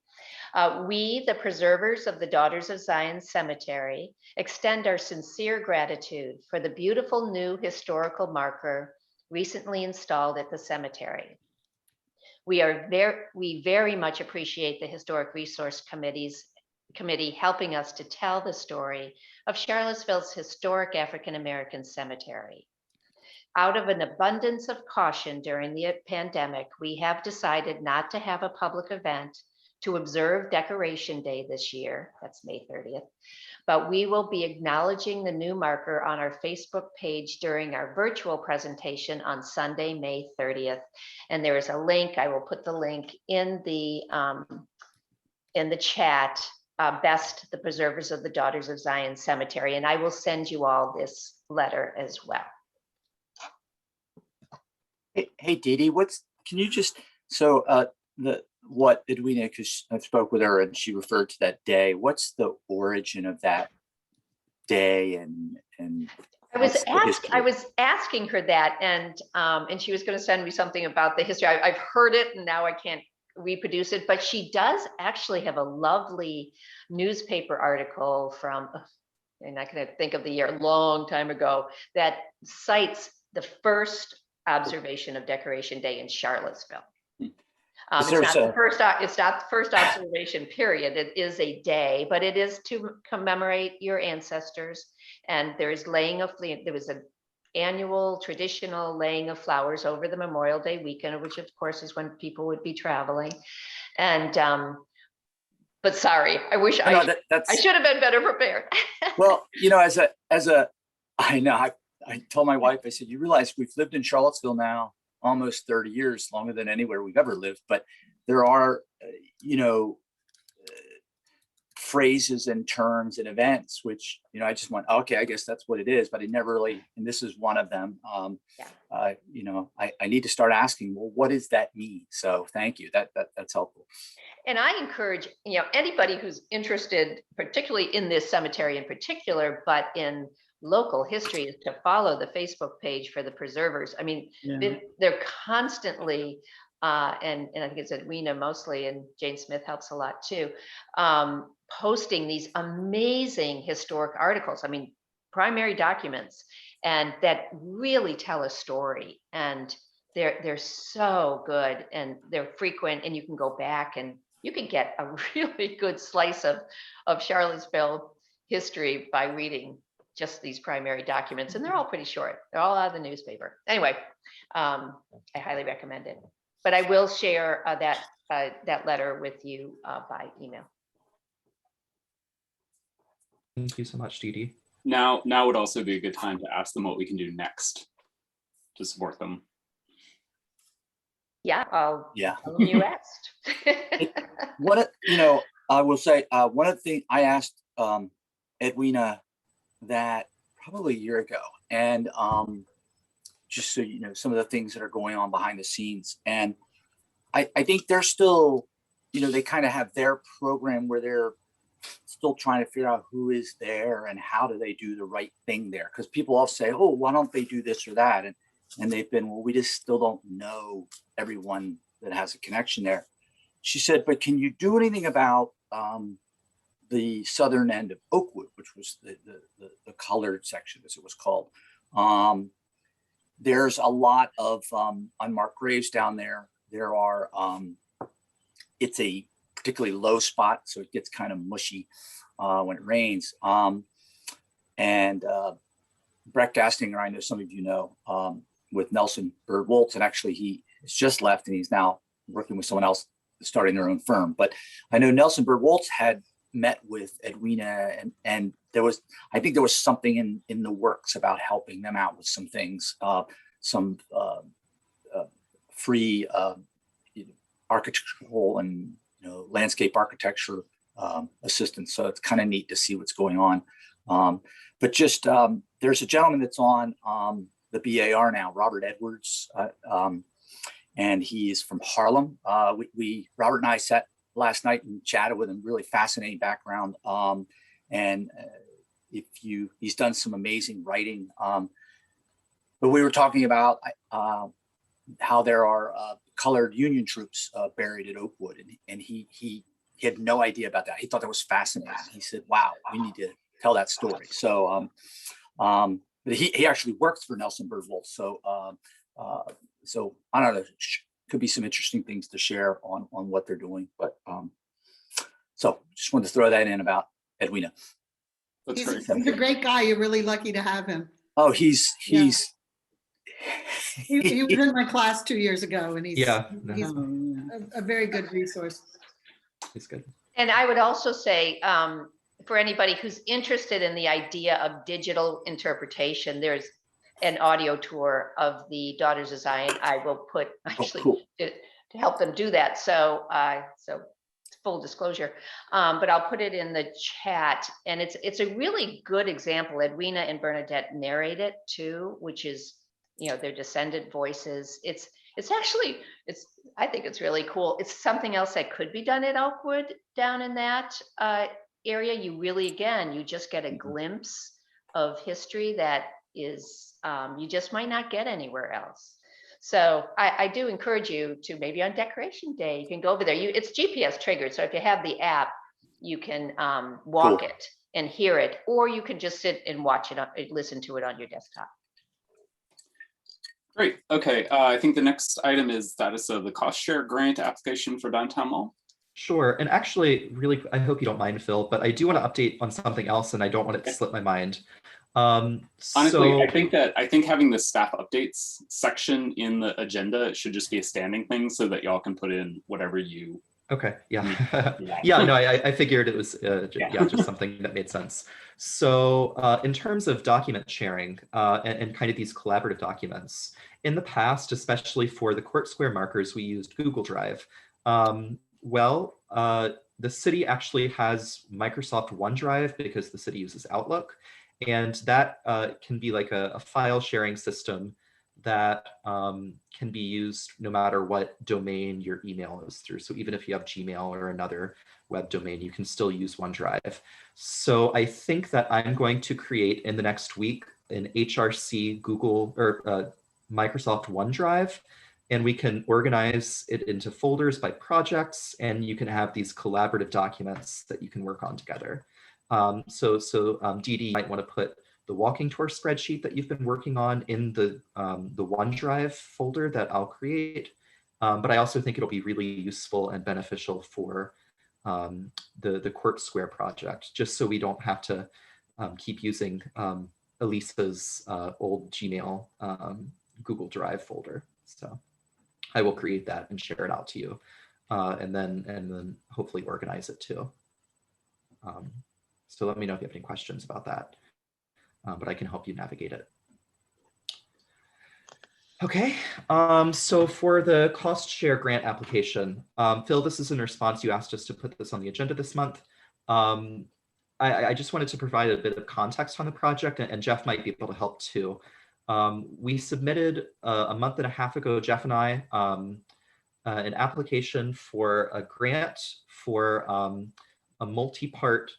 We, the preservers of the Daughters of Zion Cemetery, extend our sincere gratitude for the beautiful new historical marker recently installed at the cemetery. We very much appreciate the Historic Resource Committee helping us to tell the story of Charlottesville's historic African American cemetery. Out of an abundance of caution during the pandemic, we have decided not to have a public event to observe Decoration Day this year. That's May 30th. But we will be acknowledging the new marker on our Facebook page during our virtual presentation on Sunday, May 30th. And there is a link. I will put the link in the chat. Best, the preservers of the Daughters of Zion Cemetery. And I will send you all this letter as well. Hey, Dee Dee, can you just, what Edwina, because I spoke with her and she referred to that day. What's the origin of that day and I was asking her that, and she was going to send me something about the history. I've heard it and now I can't reproduce it, but she does actually have a lovely newspaper article from, I'm not going to think of the year, a long time ago, that cites the first observation of Decoration Day in Charlottesville. It's not the first observation period. It is a day, but it is to commemorate your ancestors. And there was an annual traditional laying of flowers over the Memorial Day weekend, which of course is when people would be traveling. And but sorry, I wish I should have been better prepared. Well, I told my wife, I said, you realize we've lived in Charlottesville now almost 30 years, longer than anywhere we've ever lived. But there are, phrases and terms and events, which, I just went, okay, I guess that's what it is. But I never really, and this is one of them. I need to start asking, well, what does that mean? So thank you. That's helpful. And I encourage, anybody who's interested, particularly in this cemetery in particular, but in local history, is to follow the Facebook page for the preservers. I mean, they're constantly, and I think it's Edwina mostly, and Jane Smith helps a lot too, posting these amazing historic articles. I mean, primary documents, and that really tell a story. And they're so good, and they're frequent, and you can go back and you can get a really good slice of Charlottesville history by reading just these primary documents, and they're all pretty short. They're all out of the newspaper. Anyway, I highly recommend it. But I will share that letter with you by email. Thank you so much, Dee Dee. Now would also be a good time to ask them what we can do next to support them. Yeah, you asked. I will say one of the things I asked Edwina that probably a year ago, and just so you know, some of the things that are going on behind the scenes. And I think they're still, they kind of have their program where they're still trying to figure out who is there and how do they do the right thing there. Because people all say, oh, why don't they do this or that? And they've been, well, we just still don't know everyone that has a connection there. She said, but can you do anything about the southern end of Oakwood, which was the colored section, as it was called? There's a lot of unmarked graves down there. There are, it's a particularly low spot, so it gets kind of mushy when it rains. And Brett Gastinger, I know some of you know, with Nelson Bird Woltz, and actually he has just left and he's now working with someone else starting their own firm. But I know Nelson Bird Woltz had met with Edwina, and I think there was something in the works about helping them out with some things, some free architectural and landscape architecture assistance. So it's kind of neat to see what's going on. But just there's a gentleman that's on the BAR now, Robert Edwards, and he is from Harlem. Robert and I sat last night and chatted with him. Really fascinating background, and he's done some amazing writing. but we were talking about how there are colored Union troops buried at Oakwood, and he had no idea about that. He thought that was fascinating. He said, "Wow, we need to tell that story." So, but he actually worked for Nelson Bird Wolf. So, so I don't know. Could be some interesting things to share on what they're doing. But so just wanted to throw that in about Edwina. That's He's great. a great guy. You're really lucky to have him. Oh, he's He was in my class 2 years ago, and he's Yeah, he's a very good resource. it's good. And I would also say, for anybody who's interested in the idea of digital interpretation, there's an audio tour of the Daughters of Zion. I will put actually cool. to help them do that. So, so full disclosure, but I'll put it in the chat. And it's a really good example. Edwina and Bernadette narrate it too, which is, you know, their descendant voices. It's actually, I think it's really cool. It's something else that could be done at Oakwood down in that area. You really, again, you just get a glimpse of history that is, you just might not get anywhere else. So I do encourage you to, maybe on Decoration Day, you can go over there. It's GPS triggered. So if you have the app, you can walk it and hear it, or you can just sit and watch it, listen to it on your desktop. Great. Okay. I think the next item is status of the cost share grant application for Downtown Mall. Sure. And actually, really, I hope you don't mind, Phil, but I do want to update on something else, and I don't want it to slip my mind. Honestly, I think having the staff updates section in the agenda should just be a standing thing so that y'all can put in whatever you. Okay. Yeah. Yeah. No, I figured it was just something that made sense. So in terms of document sharing and kind of these collaborative documents, in the past, especially for the Court Square markers, we used Google Drive. The city actually has Microsoft OneDrive because the city uses Outlook. And that can be like a file sharing system that can be used no matter what domain your email is through. So even if you have Gmail or another web domain, you can still use OneDrive. So I think that I'm going to create in the next week an HRC Google or Microsoft OneDrive, and we can organize it into folders by projects, and you can have these collaborative documents that you can work on together. Dee Dee, you might want to put the walking tour spreadsheet that you've been working on in the OneDrive folder that I'll create. But I also think it'll be really useful and beneficial for the Court Square project, just so we don't have to keep using Elisa's old Gmail Google Drive folder. So I will create that and share it out to you, and then hopefully organize it too. So let me know if you have any questions about that, but I can help you navigate it. Okay, so for the cost share grant application, Phil, this is in response, you asked us to put this on the agenda this month. I just wanted to provide a bit of context on the project, and Jeff might be able to help too. We submitted a month and a half ago, Jeff and I, an application for a grant for a multi-part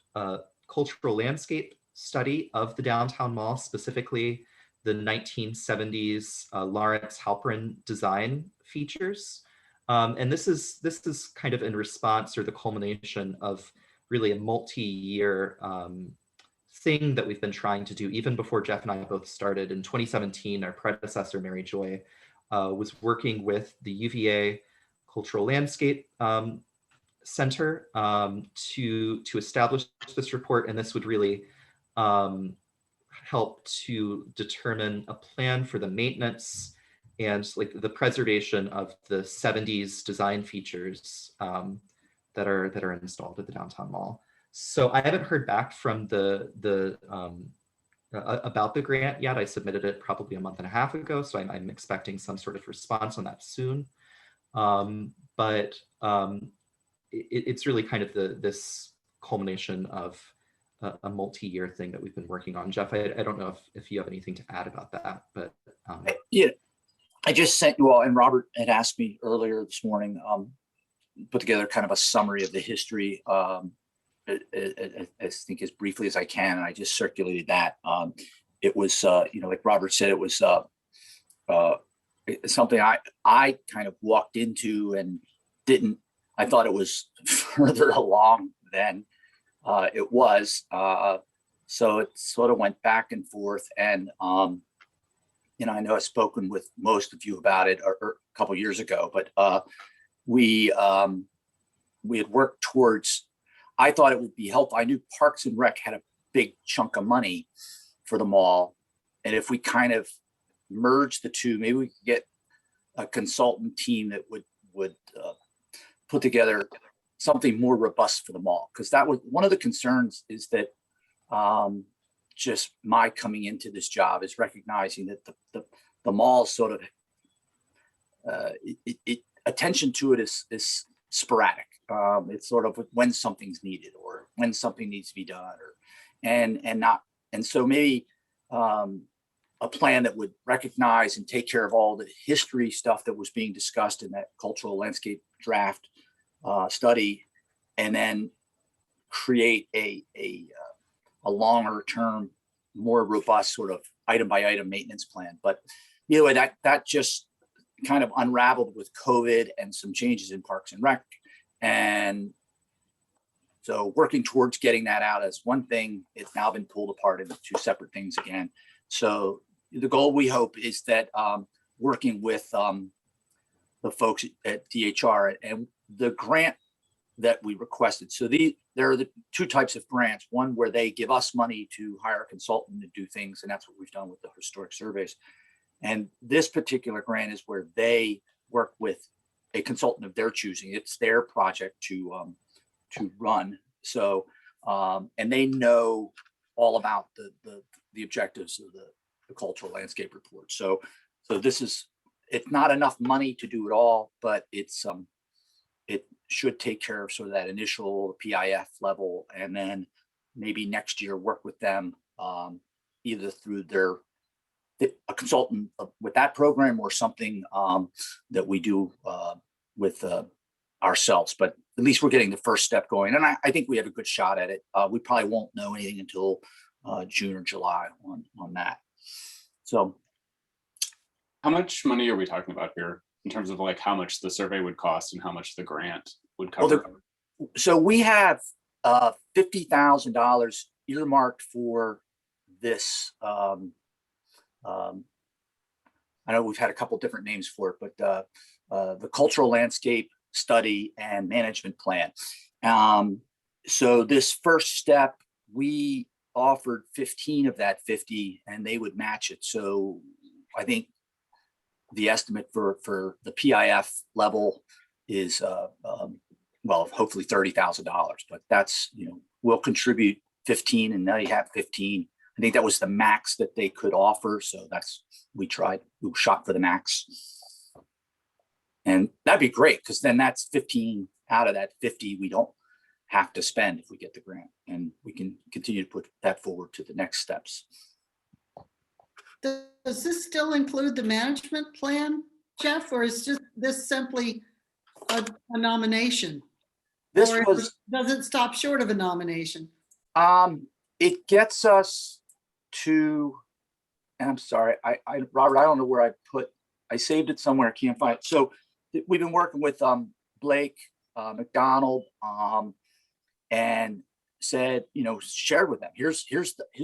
cultural landscape study of the downtown mall, specifically the 1970s Lawrence Halprin design features. And this is kind of in response or the culmination of really a multi-year thing that we've been trying to do even before Jeff and I both started. In 2017, our predecessor, Mary Joy, was working with the UVA Cultural Landscape Center to establish this report, and this would really help to determine a plan for the maintenance and like the preservation of the 70s design features that are installed at the downtown mall. So I haven't heard back from about the grant yet. I submitted it probably a month and a half ago, so I'm expecting some sort of response on that soon. It's really kind of this culmination of a multi-year thing that we've been working on. Jeff, I don't know if you have anything to add about that, but yeah, I just sent you all, and Robert had asked me earlier this morning, put together kind of a summary of the history, I think as briefly as I can, and I just circulated that. It was, like Robert said, it was something I kind of walked into and I thought it was further along than it was. So it sort of went back and forth. And, I know I've spoken with most of you about it a couple years ago, but we had worked towards, I thought it would be helpful. I knew Parks and Rec had a big chunk of money for the mall. And if we kind of merge the two, maybe we could get a consultant team that would put together something more robust for the mall. Because that was one of the concerns, is that just my coming into this job is recognizing that the mall sort of attention to it is sporadic. It's sort of when something's needed or when something needs to be done, and so maybe a plan that would recognize and take care of all the history stuff that was being discussed in that cultural landscape draft study, and then create a longer term, more robust sort of item by item maintenance plan. But that just kind of unraveled with COVID and some changes in Parks and Rec. And so working towards getting that out as one thing, it's now been pulled apart into two separate things again. So the goal, we hope, is that working with the folks at DHR and the grant that we requested. So there are the two types of grants, one where they give us money to hire a consultant to do things, and that's what we've done with the historic surveys. And this particular grant is where they work with a consultant of their choosing. It's their project to run. So and they know all about the objectives of the cultural landscape report. So it's not enough money to do it all, but it should take care of sort of that initial PIF level, and then maybe next year work with them either through a consultant with that program or something that we do with ourselves. But at least we're getting the first step going, and I think we have a good shot at it. We probably won't know anything until June or July on that. So How much money are we talking about here in terms of like how much the survey would cost and how much the grant would cover? So we have $50,000 earmarked for this. I know we've had a couple different names for it, but the cultural landscape study and management plan. So this first step, we offered 15 of that 50, and they would match it. So I think the estimate for the PIF level is well, hopefully $30,000, but that's, we'll contribute 15, and now you have 15. I think that was the max that they could offer. So we shot for the max, and that'd be great, because then that's 15 out of that 50 we don't have to spend if we get the grant, and we can continue to put that forward to the next steps. Does this still include the management plan, Jeff, or is this simply a nomination? This Or was, does it stop short of a nomination? it gets us to, and I'm sorry, Robert, I don't know where I saved it somewhere, I can't find it. So we've been working with Blake McDonald, and said, shared with them, here's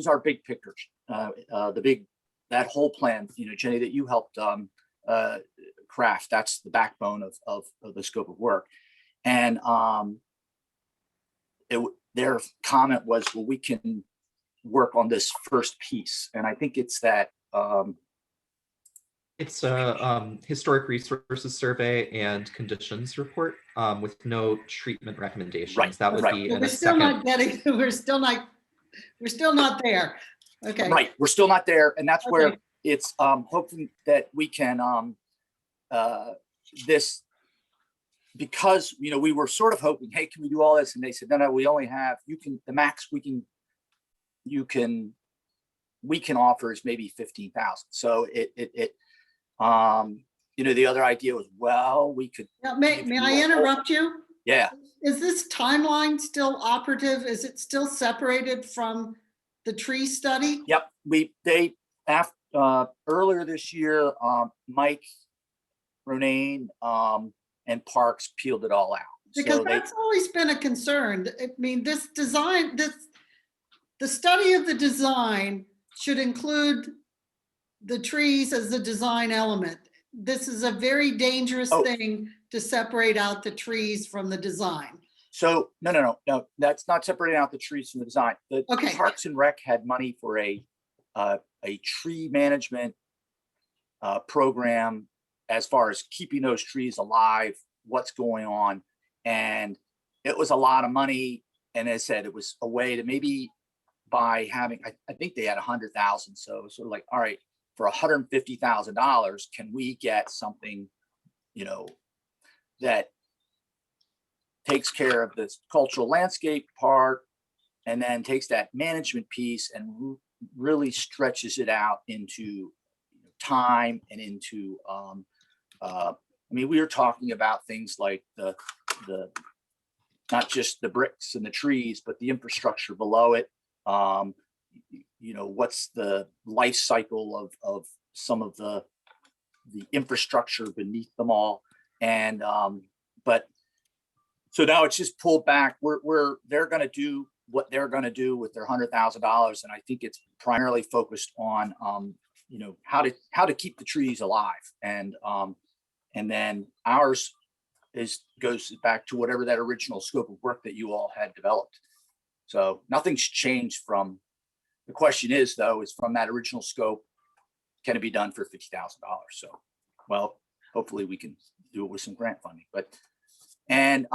our big picture, that whole plan, Jenny, that you helped craft. That's the backbone of the scope of work. And their comment was, well, we can work on this first piece. And I think it's that. It's a historic resources survey and conditions report with no treatment recommendations. Right, That would be in We're a still second. not getting, we're still not there. Okay. Right, we're still not there, and that's where Okay. it's hoping that we can this, because we were sort of hoping, hey, can we do all this? And they said, no, we only have, the max we can offer is maybe 15,000. So the other idea was, well, we could. Now, may I interrupt you? Yeah. Is this timeline still operative? Is it still separated from the tree study? Yep. earlier this year, Mike Ronayne and Parks peeled it all out. Because So they, that's always been a concern. I mean, this design, the study of the design should include the trees as a design element. This is a very dangerous Oh. thing to separate out the trees from the design. so no, that's not separating out the trees from the design. The Okay. Parks and Rec had money for a tree management program as far as keeping those trees alive, what's going on. And it was a lot of money. And as I said, it was a way to maybe by having, I think they had 100,000. So it was sort of like, all right, for $150,000, can we get something, you know, that takes care of this cultural landscape part and then takes that management piece and really stretches it out into time and into, I mean, we were talking about things like the not just the bricks and the trees, but the infrastructure below it. You know, what's the life cycle of some of the infrastructure beneath them all. And, but so now it's just pulled back. They're going to do what they're going to do with their $100,000. And I think it's primarily focused on, you know, how to keep the trees alive. And then ours goes back to whatever that original scope of work that you all had developed. So nothing's changed from, the question is though, is from that original scope, can it be done for $50,000? So, well, hopefully we can do it with some grant funding, and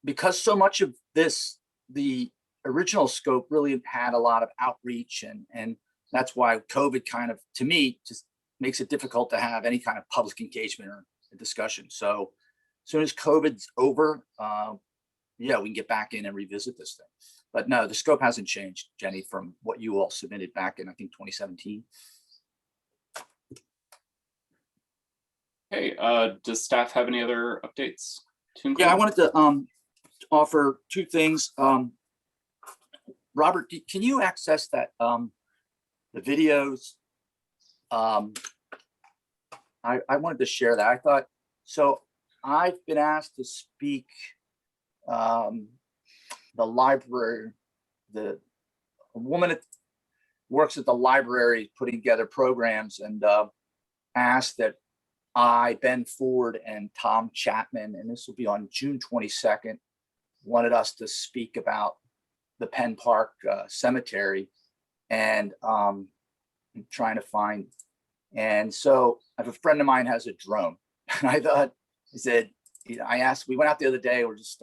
because so much of this, the original scope really had a lot of outreach and that's why COVID kind of, to me, just makes it difficult to have any kind of public engagement or a discussion. So as soon as COVID's over, yeah, we can get back in and revisit this thing. But no, the scope hasn't changed, Jenny, from what you all submitted back in, I think, 2017. Okay, does staff have any other updates to include? Yeah, I wanted to offer two things. Robert, can you access that, the videos? I wanted to share that. I thought, so I've been asked to speak the library, a woman that works at the library putting together programs, and asked that I, Ben Ford, and Tom Chapman, and this will be on June 22nd, wanted us to speak about the Penn Park Cemetery. And I'm trying to find, and so I have a friend of mine has a drone. And I thought, I said, I asked, we went out the other day, we're just,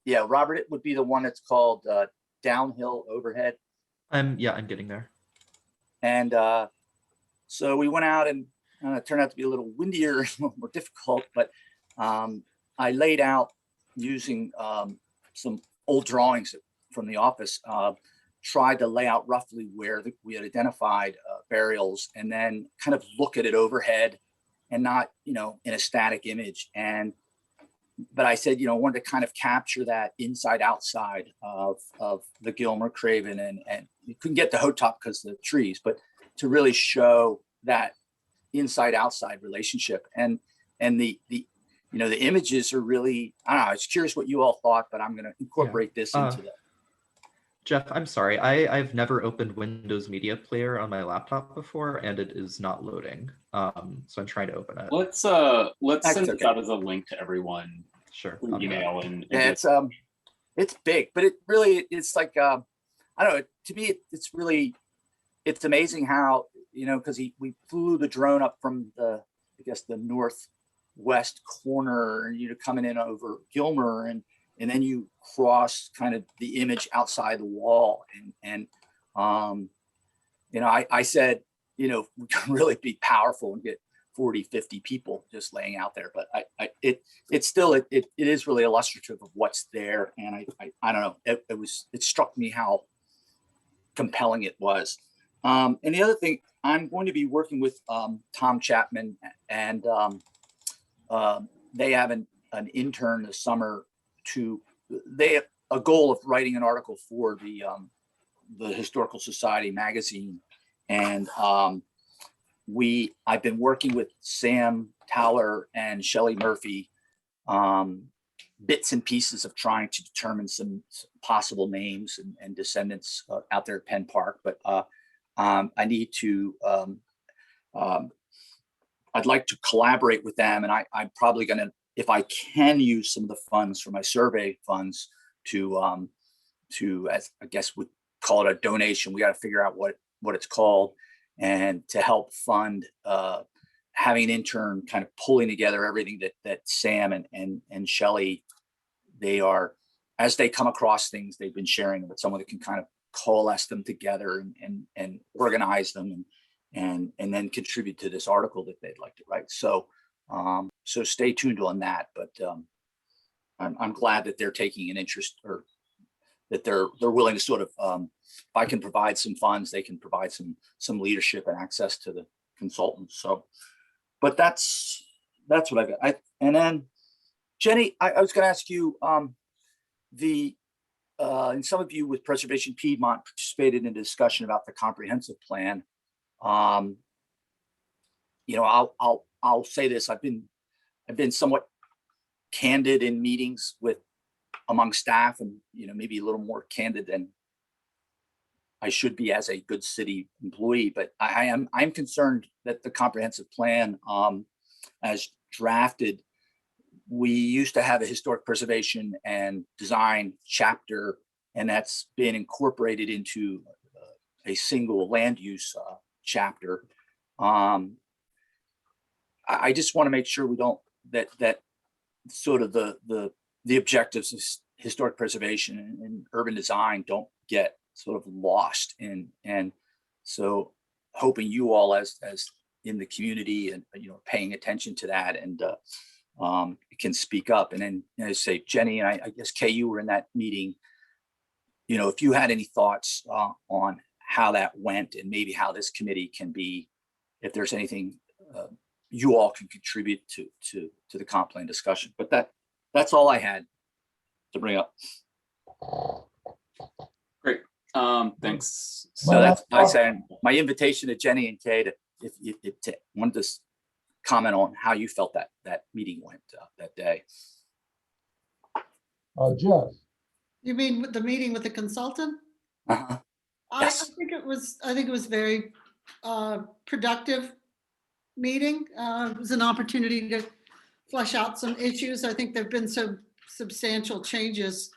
yeah, Robert, it would be the one that's called Downhill Overhead. I'm getting there. And so we went out, and it turned out to be a little windier, a little more difficult, but I laid out using some old drawings from the office, tried to lay out roughly where we had identified burials, and then kind of look at it overhead and not, you know, in a static image. But I said, you know, wanted to kind of capture that inside outside of the Gilmer Craven, and you couldn't get to Hotop because of the trees, but to really show that inside outside relationship. And the you know, the images are really, I don't know, I was curious what you all thought, but I'm going to incorporate this into that. Jeff, I'm sorry. I've never opened Windows Media Player on my laptop before, and it is not loading. So I'm trying to open it. Let's send it out as a link to everyone. Sure. Email and Yeah, it's big, but it really, it's like, I don't know, to me, it's really, it's amazing how, you know, because we flew the drone up from the, I guess, the northwest corner, you know, coming in over Gilmer, and then you cross kind of the image outside the wall. And you know, I said, you know, we can really be powerful and get 40, 50 people just laying out there. But it's still, it is really illustrative of what's there. And I don't know, it struck me how compelling it was. And the other thing, I'm going to be working with Tom Chapman, and they have an intern this summer they have a goal of writing an article for the Historical Society magazine. And I've been working with Sam Towler and Shelley Murphy, bits and pieces of trying to determine some possible names and descendants out there at Penn Park. But I need to, I'd like to collaborate with them, and I'm probably going to, if I can, use some of the funds from my survey funds to, as I guess would call it a donation. We got to figure out what it's called, and to help fund having an intern kind of pulling together everything that Sam and Shelley, they are, as they come across things, they've been sharing with someone that can kind of coalesce them together and organize them and then contribute to this article that they'd like to write. So so stay tuned on that. But I'm glad that they're taking an interest, or that they're willing to sort of, if I can provide some funds, they can provide some leadership and access to the consultants. So, but that's what I got. And then Jenny, I was going to ask you, and some of you with Preservation Piedmont participated in a discussion about the comprehensive plan. You know, I'll say this: I've been somewhat candid in meetings among staff, and maybe a little more candid than I should be as a good city employee. But I'm concerned that the comprehensive plan, as drafted, we used to have a historic preservation and design chapter, and that's been incorporated into a single land use chapter. I just want to make sure we don't, that sort of the objectives of historic preservation and urban design don't get sort of lost and so hoping you all as in the community and paying attention to that and can speak up. And then I say, Jenny, and I guess Kay, you were in that meeting, if you had any thoughts on how that went and maybe how this committee can be, if there's anything you all can contribute to the comp plan discussion. But that's all I had to bring up. Great. Thanks. So that's my invitation to Jenny and Kay if you wanted to comment on how you felt that meeting went that day. Jeff. You mean with the meeting with the consultant? Uh-huh. Yes. I think it was very productive meeting. It was an opportunity to flesh out some issues. I think there've been some substantial changes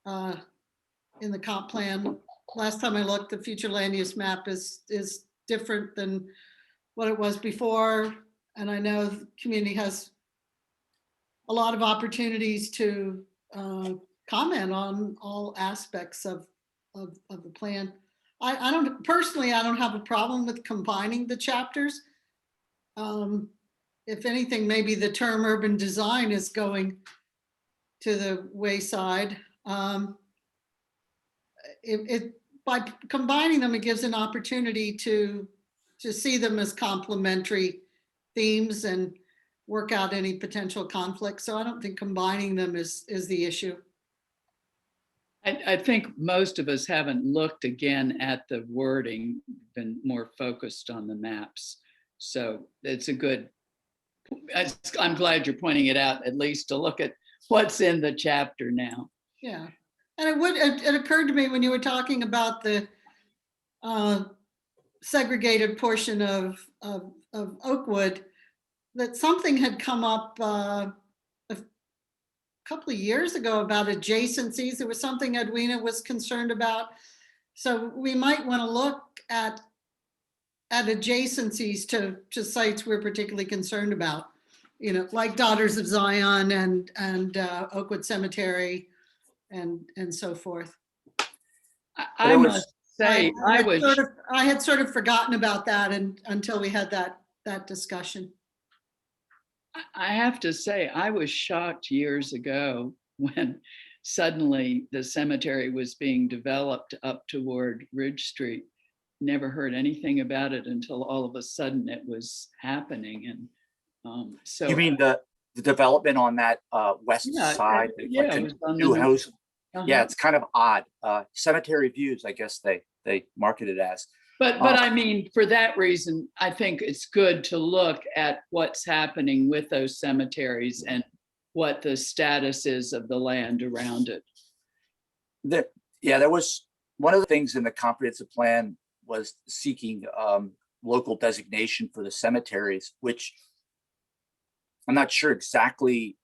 in the comp plan. Last time I looked, the future land use map is different than what it was before. And I know the community has a lot of opportunities to comment on all aspects of the plan. I don't have a problem with combining the chapters. If anything, maybe the term urban design is going to the wayside. By combining them, it gives an opportunity to see them as complementary themes and work out any potential conflict. So I don't think combining them is the issue. I think most of us haven't looked again at the wording, been more focused on the maps. So it's a good, I'm glad you're pointing it out, at least to look at what's in the chapter now. Yeah. And it occurred to me when you were talking about the segregated portion of Oakwood, that something had come up a couple of years ago about adjacencies. There was something Edwina was concerned about. So we might want to look at adjacencies to sites we're particularly concerned about, like Daughters of Zion and Oakwood Cemetery and so forth. I must say, I had sort of forgotten about that until we had that discussion. I have to say, I was shocked years ago when suddenly the cemetery was being developed up toward Ridge Street. Never heard anything about it until all of a sudden it was happening. And so you mean the development on that west side, yeah, like it was on new house? Yeah, it's kind of odd. Cemetery Views, I guess they market it as. But I mean, for that reason, I think it's good to look at what's happening with those cemeteries and what the status is of the land around it. There was one of the things in the comprehensive plan was seeking local designation for the cemeteries, which I'm not sure exactly.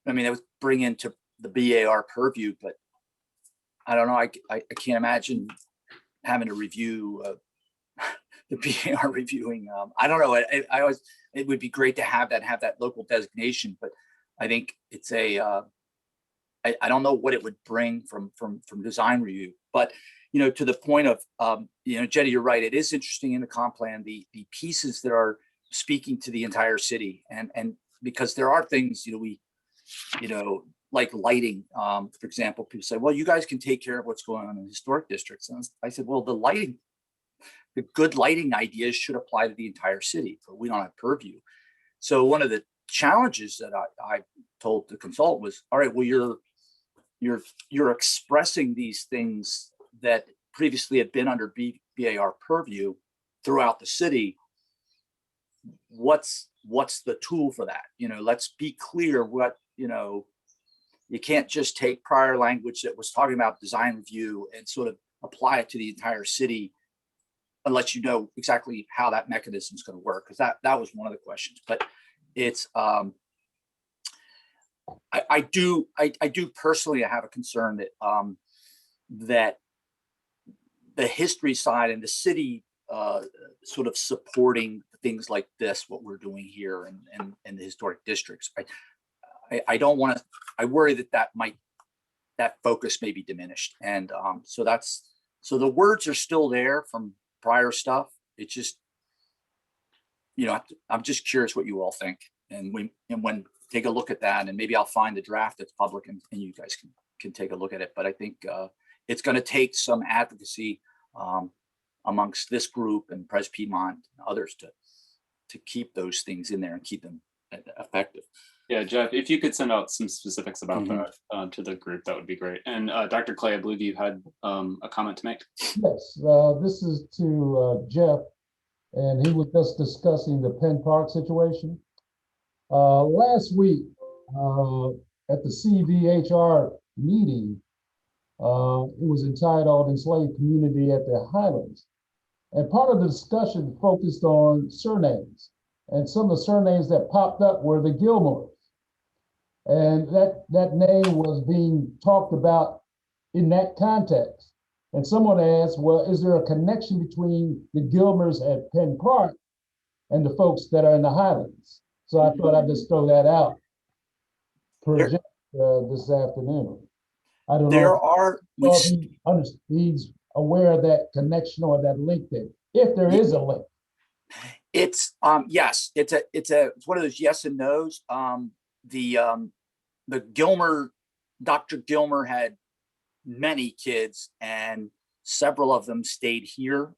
I mean, it was bring into the BAR purview, but I don't know. I can't imagine having to review the BAR reviewing. I don't know. It would be great to have that local designation, but I think it's I don't know what it would bring from design review, but to the point of Jenny, you're right. It is interesting in the comp plan, the pieces that are speaking to the entire city, and because there are things we like lighting, for example. People say, well, you guys can take care of what's going on in historic districts, and I said, well, the good lighting ideas should apply to the entire city, but we don't have purview. So one of the challenges that I told the consultant was, all right, well, you're expressing these things that previously had been under BAR purview throughout the city. What's the tool for that? Let's be clear what, you can't just take prior language that was talking about design review and sort of apply it to the entire city unless you know exactly how that mechanism is going to work. Because that was one of the questions. But it's I do personally, I have a concern that that the history side and the city sort of supporting things like this, what we're doing here and the historic districts. I don't want to, I worry that focus may be diminished. And so the words are still there from prior stuff. It's just, I'm just curious what you all think. And when take a look at that, and maybe I'll find the draft that's public and you guys can take a look at it. But I think it's going to take some advocacy amongst this group and Pres Piedmont and others to keep those things in there and keep them effective. Yeah, Jeff, if you could send out some specifics about that to the group, that would be great. And Dr. Clay, I believe you had a comment to make. Yes, this is to Jeff, and he was just discussing the Penn Park situation. Last week at the CVHR meeting, it was entitled Enslaved Community at the Highlands. And part of the discussion focused on surnames. And some of the surnames that popped up were the Gilmores. And that name was being talked about in that context. And someone asked, well, is there a connection between the Gilmores at Penn Park and the folks that are in the Highlands? So I thought I'd just throw that out this afternoon. I don't know if he's aware of that connection or that link there, if there is a link. It's yes, it's one of those yes and no's. The Gilmer, Dr. Gilmer had many kids and several of them stayed here.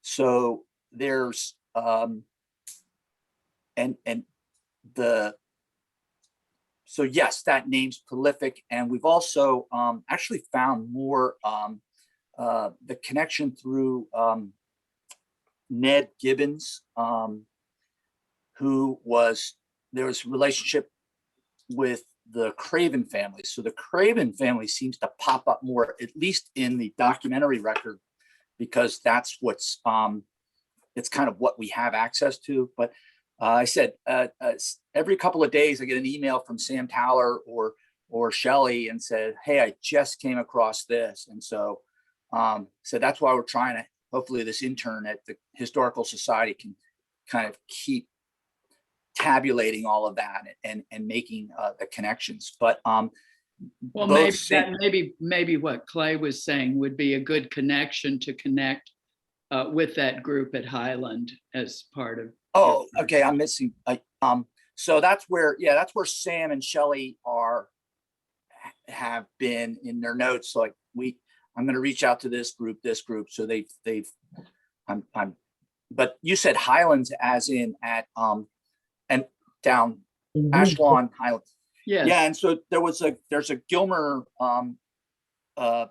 So there's so yes, that name's prolific. And we've also actually found more the connection through Ned Gibbons, who there was a relationship with the Craven family. So the Craven family seems to pop up more, at least in the documentary record, because that's what's, it's kind of what we have access to. But I said, every couple of days I get an email from Sam Towler or Shelley and said, hey, I just came across this. And so that's why we're trying to, hopefully this intern at the Historical Society can kind of keep tabulating all of that and making the connections. But well, maybe what Clay was saying would be a good connection to connect with that group at Highland as part of. Oh, okay. I'm missing. So that's where Sam and Shelley have been in their notes. Like I'm going to reach out to this group. So but you said Highlands as in at and down Ashland Highlands. Yes. Yeah, and so there's a Gilmer, I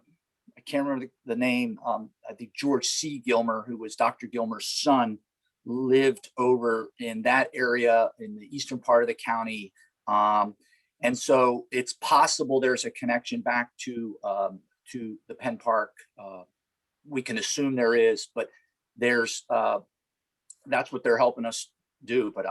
can't remember the name, I think George C. Gilmer, who was Dr. Gilmer's son, lived over in that area in the eastern part of the county. And so it's possible there's a connection back to the Penn Park. We can assume there is, but there's that's what they're helping us do. But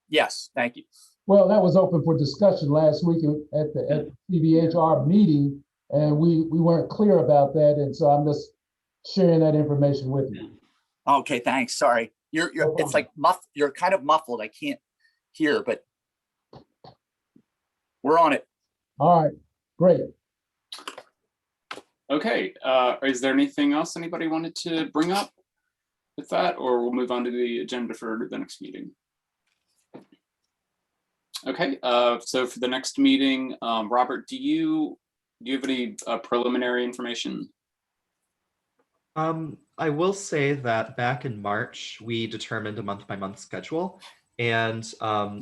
yes, thank you. Well, that was open for discussion last week at the CVHR meeting, and we weren't clear about that, and so I'm just sharing that information with you. Okay, thanks. Sorry, you're No it's like you're kind of muffled. I can't hear, but we're on it. All right, great. Okay, is there anything else anybody wanted to bring up with that, or we'll move on to the agenda for the next meeting? Okay, so for the next meeting, Robert, do you have any preliminary information? I will say that back in March, we determined a month-by-month schedule, and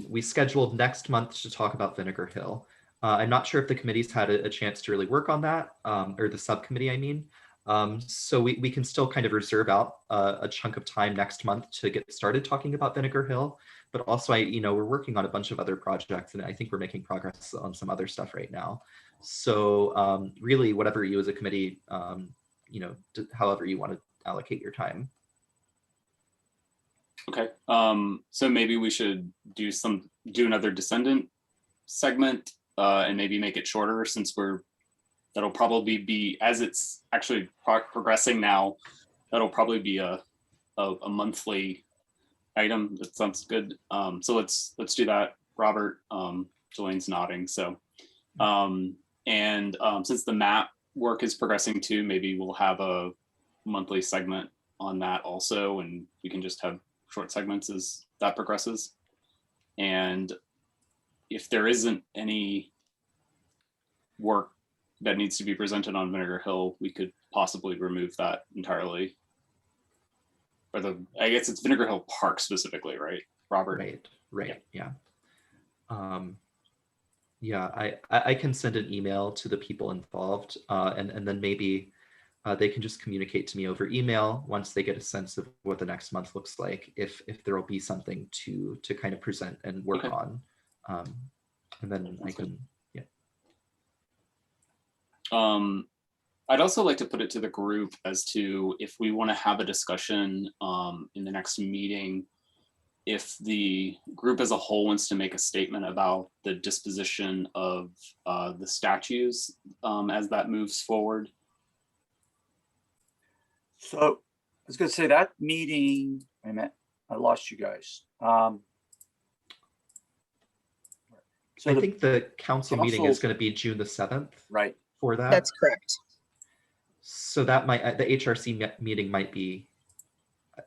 we scheduled next month to talk about Vinegar Hill. I'm not sure if the committee's had a chance to really work on that, or the subcommittee, I mean. So we can still kind of reserve out a chunk of time next month to get started talking about Vinegar Hill. But also, we're working on a bunch of other projects, and I think we're making progress on some other stuff right now. So really, whatever you as a committee, however you want to allocate your time. Okay, so maybe we should do another descendant segment and maybe make it shorter, since that'll probably be, as it's actually progressing now, that'll probably be a monthly item. That sounds good. So let's do that. Robert, Jelane's nodding. So, since the map work is progressing too, maybe we'll have a monthly segment on that also, and we can just have short segments as that progresses. And if there isn't any work that needs to be presented on Vinegar Hill, we could possibly remove that entirely. Or I guess it's Vinegar Hill Park specifically, right, Robert? Right, yeah. Yeah, I can send an email to the people involved, and then maybe they can just communicate to me over email once they get a sense of what the next month looks like, if there will be something to kind of present and work on. And then I can, yeah. I'd also like to put it to the group as to if we want to have a discussion in the next meeting, if the group as a whole wants to make a statement about the disposition of the statues as that moves forward. So I was going to say that meeting, wait a minute, I lost you guys. So I think the council meeting is going to be June the 7th. Right. For that. That's correct. So that might, the HRC meeting might be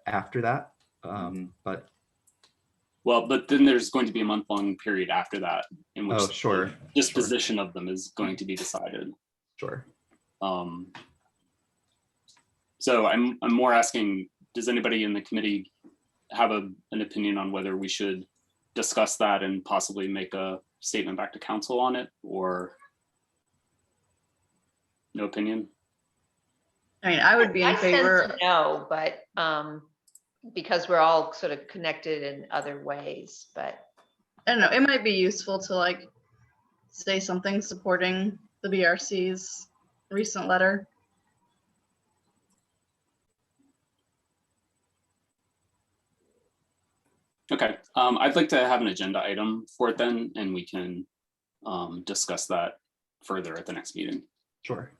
after that, but. Well, but then there's going to be a month-long period after that in which the disposition of them is going to be decided. Sure. So I'm more asking, does anybody in the committee have an opinion on whether we should discuss that and possibly make a statement back to council on it, or no opinion? I mean, I would be in favor. Sense no, but because we're all sort of connected in other ways, but I don't know, it might be useful to like say something supporting the BRC's recent letter. Okay, I'd like to have an agenda item for it then, and we can discuss that further at the next meeting. Sure.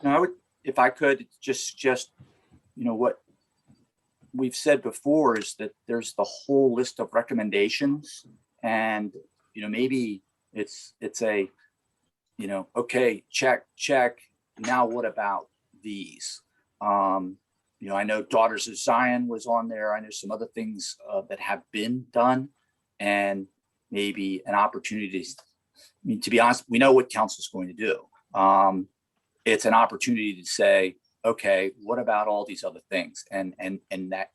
Now, I would, if I could, just what we've said before is that there's the whole list of recommendations, and maybe it's a okay, check. Now what about these? I know Daughters of Zion was on there. I know some other things that have been done, and maybe an opportunity. I mean, to be honest, we know what council's going to do. It's an opportunity to say, okay, what about all these other things? And that,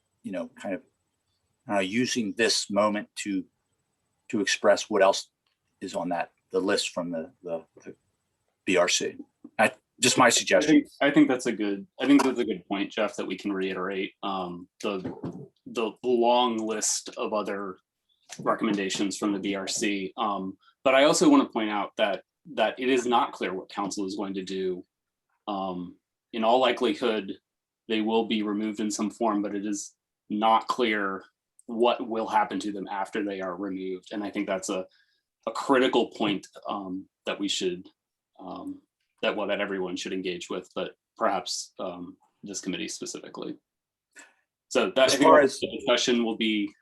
kind of using this moment to to express what else is on the list from the BRC. Just my suggestion. I think that's a good point, Jeff, that we can reiterate the long list of other recommendations from the BRC. But I also want to point out that it is not clear what council is going to do. In all likelihood, they will be removed in some form, but it is not clear what will happen to them after they are removed. And I think that's a critical point that we should, that everyone should engage with, but perhaps this committee specifically. So that, I think the discussion will be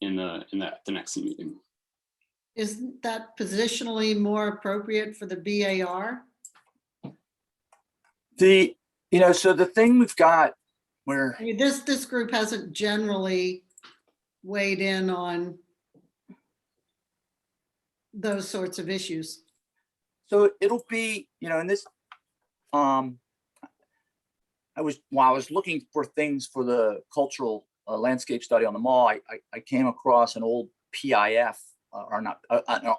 in the next meeting. Isn't that positionally more appropriate for the BAR? So the thing we've got where I mean, this group hasn't generally weighed in on those sorts of issues. So it'll be, in this, while I was looking for things for the cultural landscape study on the mall, I came across an old PIF an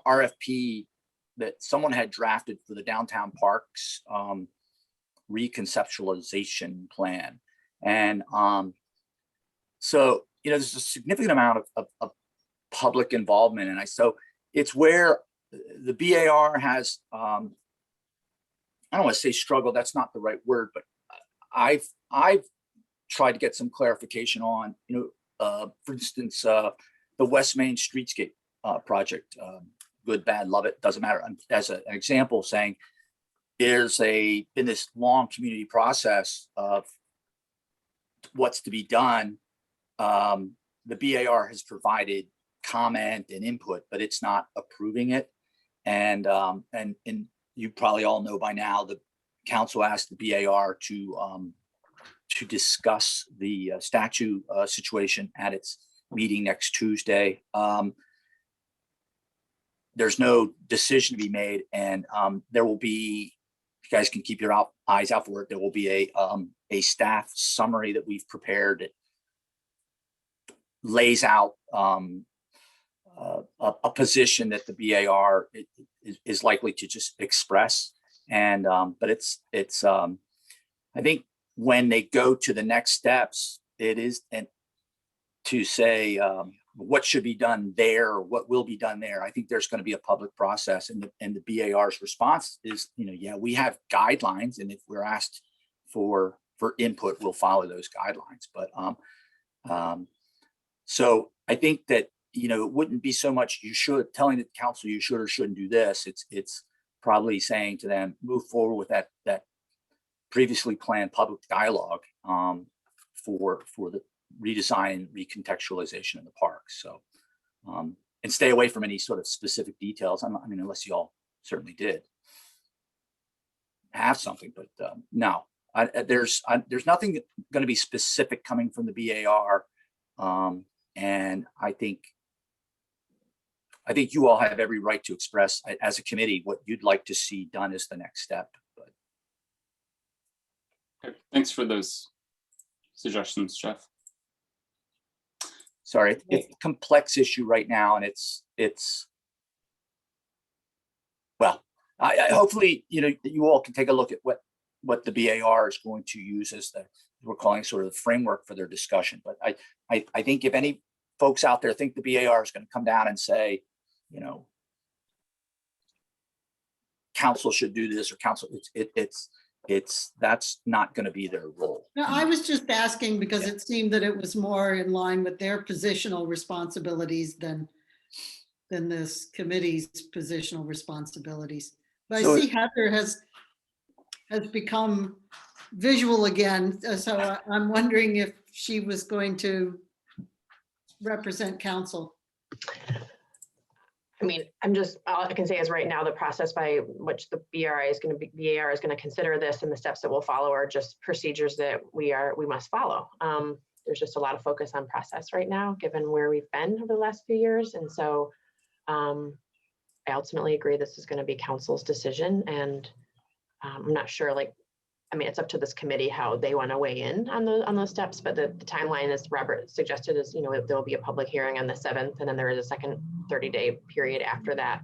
RFP that someone had drafted for the downtown parks reconceptualization plan. And so, there's a significant amount of public involvement. And so it's where the BAR has, I don't want to say struggle, that's not the right word, but I've tried to get some clarification on, for instance, the West Main Streetscape project, good, bad, love it, doesn't matter. As an example, saying there's been this long community process of what's to be done. The BAR has provided comment and input, but it's not approving it. And you probably all know by now, the council asked the BAR to discuss the statue situation at its meeting next Tuesday. There's no decision to be made, and there will be, you guys can keep your eyes out for it, there will be a staff summary that we've prepared that lays out a position that the BAR is likely to just express. And but it's I think when they go to the next steps, it is to say what should be done there, or what will be done there. I think there's going to be a public process, and the BAR's response is, yeah, we have guidelines, and if we're asked for input, we'll follow those guidelines. But so I think that it wouldn't be so much telling the council you should or shouldn't do this. It's probably saying to them, move forward with that previously planned public dialogue for the redesign and recontextualization of the park. So and stay away from any sort of specific details. Unless you all certainly did have something, but no, there's nothing going to be specific coming from the BAR. And I think you all have every right to express as a committee what you'd like to see done as the next step. But okay, thanks for those suggestions, Jeff. Sorry, it's a complex issue right now, and it's well, hopefully you all can take a look at what the BAR is going to use as we're calling sort of the framework for their discussion. But I think if any folks out there think the BAR is going to come down and say, council should do this, or council, that's not going to be their role. No, I was just asking because it seemed that it was more in line with their positional responsibilities than this committee's positional responsibilities. But So I see Heather has become visual again, so I'm wondering if she was going to represent council. All I can say is right now, the process by which the BAR is going to consider this, and the steps that we'll follow are just procedures that we must follow. There's just a lot of focus on process right now, given where we've been over the last few years. And so I ultimately agree this is going to be council's decision. And I'm not sure I mean, it's up to this committee how they want to weigh in on those steps, but the timeline, as Robert suggested, is, there'll be a public hearing on the 7th, and then there is a second 30-day period after that.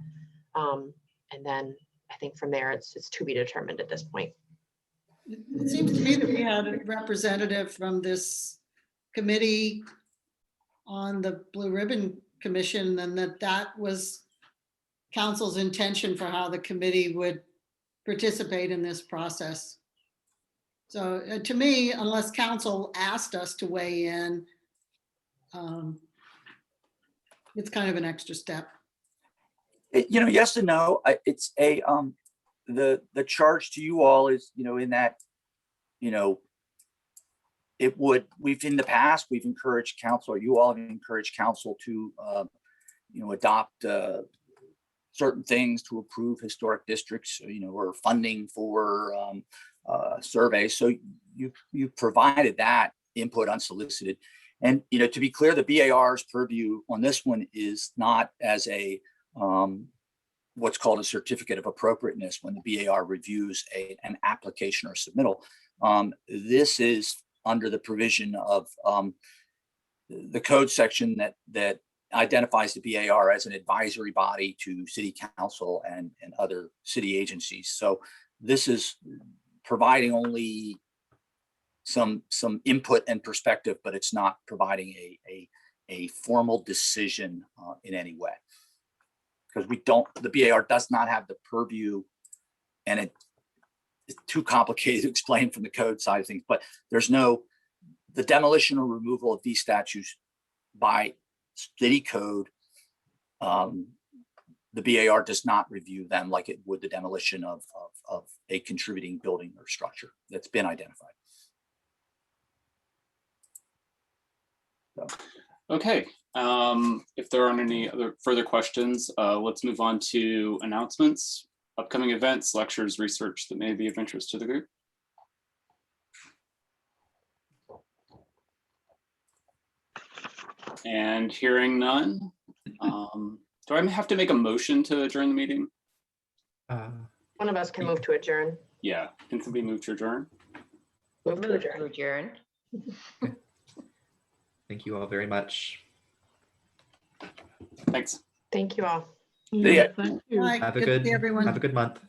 And then I think from there, it's to be determined at this point. It seems to me that we had a representative from this committee on the Blue Ribbon Commission, and that was council's intention for how the committee would participate in this process. So to me, unless council asked us to weigh in, it's kind of an extra step. Yes and no. It's the charge to you all is, in that, we've in the past, we've encouraged council, or you all have encouraged council to, adopt certain things to approve historic districts, or funding for surveys. So you provided that input unsolicited. And, to be clear, the BAR's purview on this one is not as a what's called a certificate of appropriateness when the BAR reviews an application or submittal. This is under the provision of the code section that identifies the BAR as an advisory body to city council and other city agencies. So this is providing only some input and perspective, but it's not providing a formal decision in any way. Because the BAR does not have the purview, and it's too complicated to explain from the code side of things, but the demolition or removal of these statues by city code, the BAR does not review them like it would the demolition of a contributing building or structure that's been identified. So. Okay, if there aren't any other further questions, let's move on to announcements, upcoming events, lectures, research that may be of interest to the group. And hearing none, do I have to make a motion to adjourn the meeting? One of us can move to adjourn. Yeah, can somebody move to adjourn? Move to Move to adjourn. adjourn. Thank you all very much. Thanks. Thank you all. Yeah, ya. thank you. Bye. Have a Good to good see everyone. have a good month.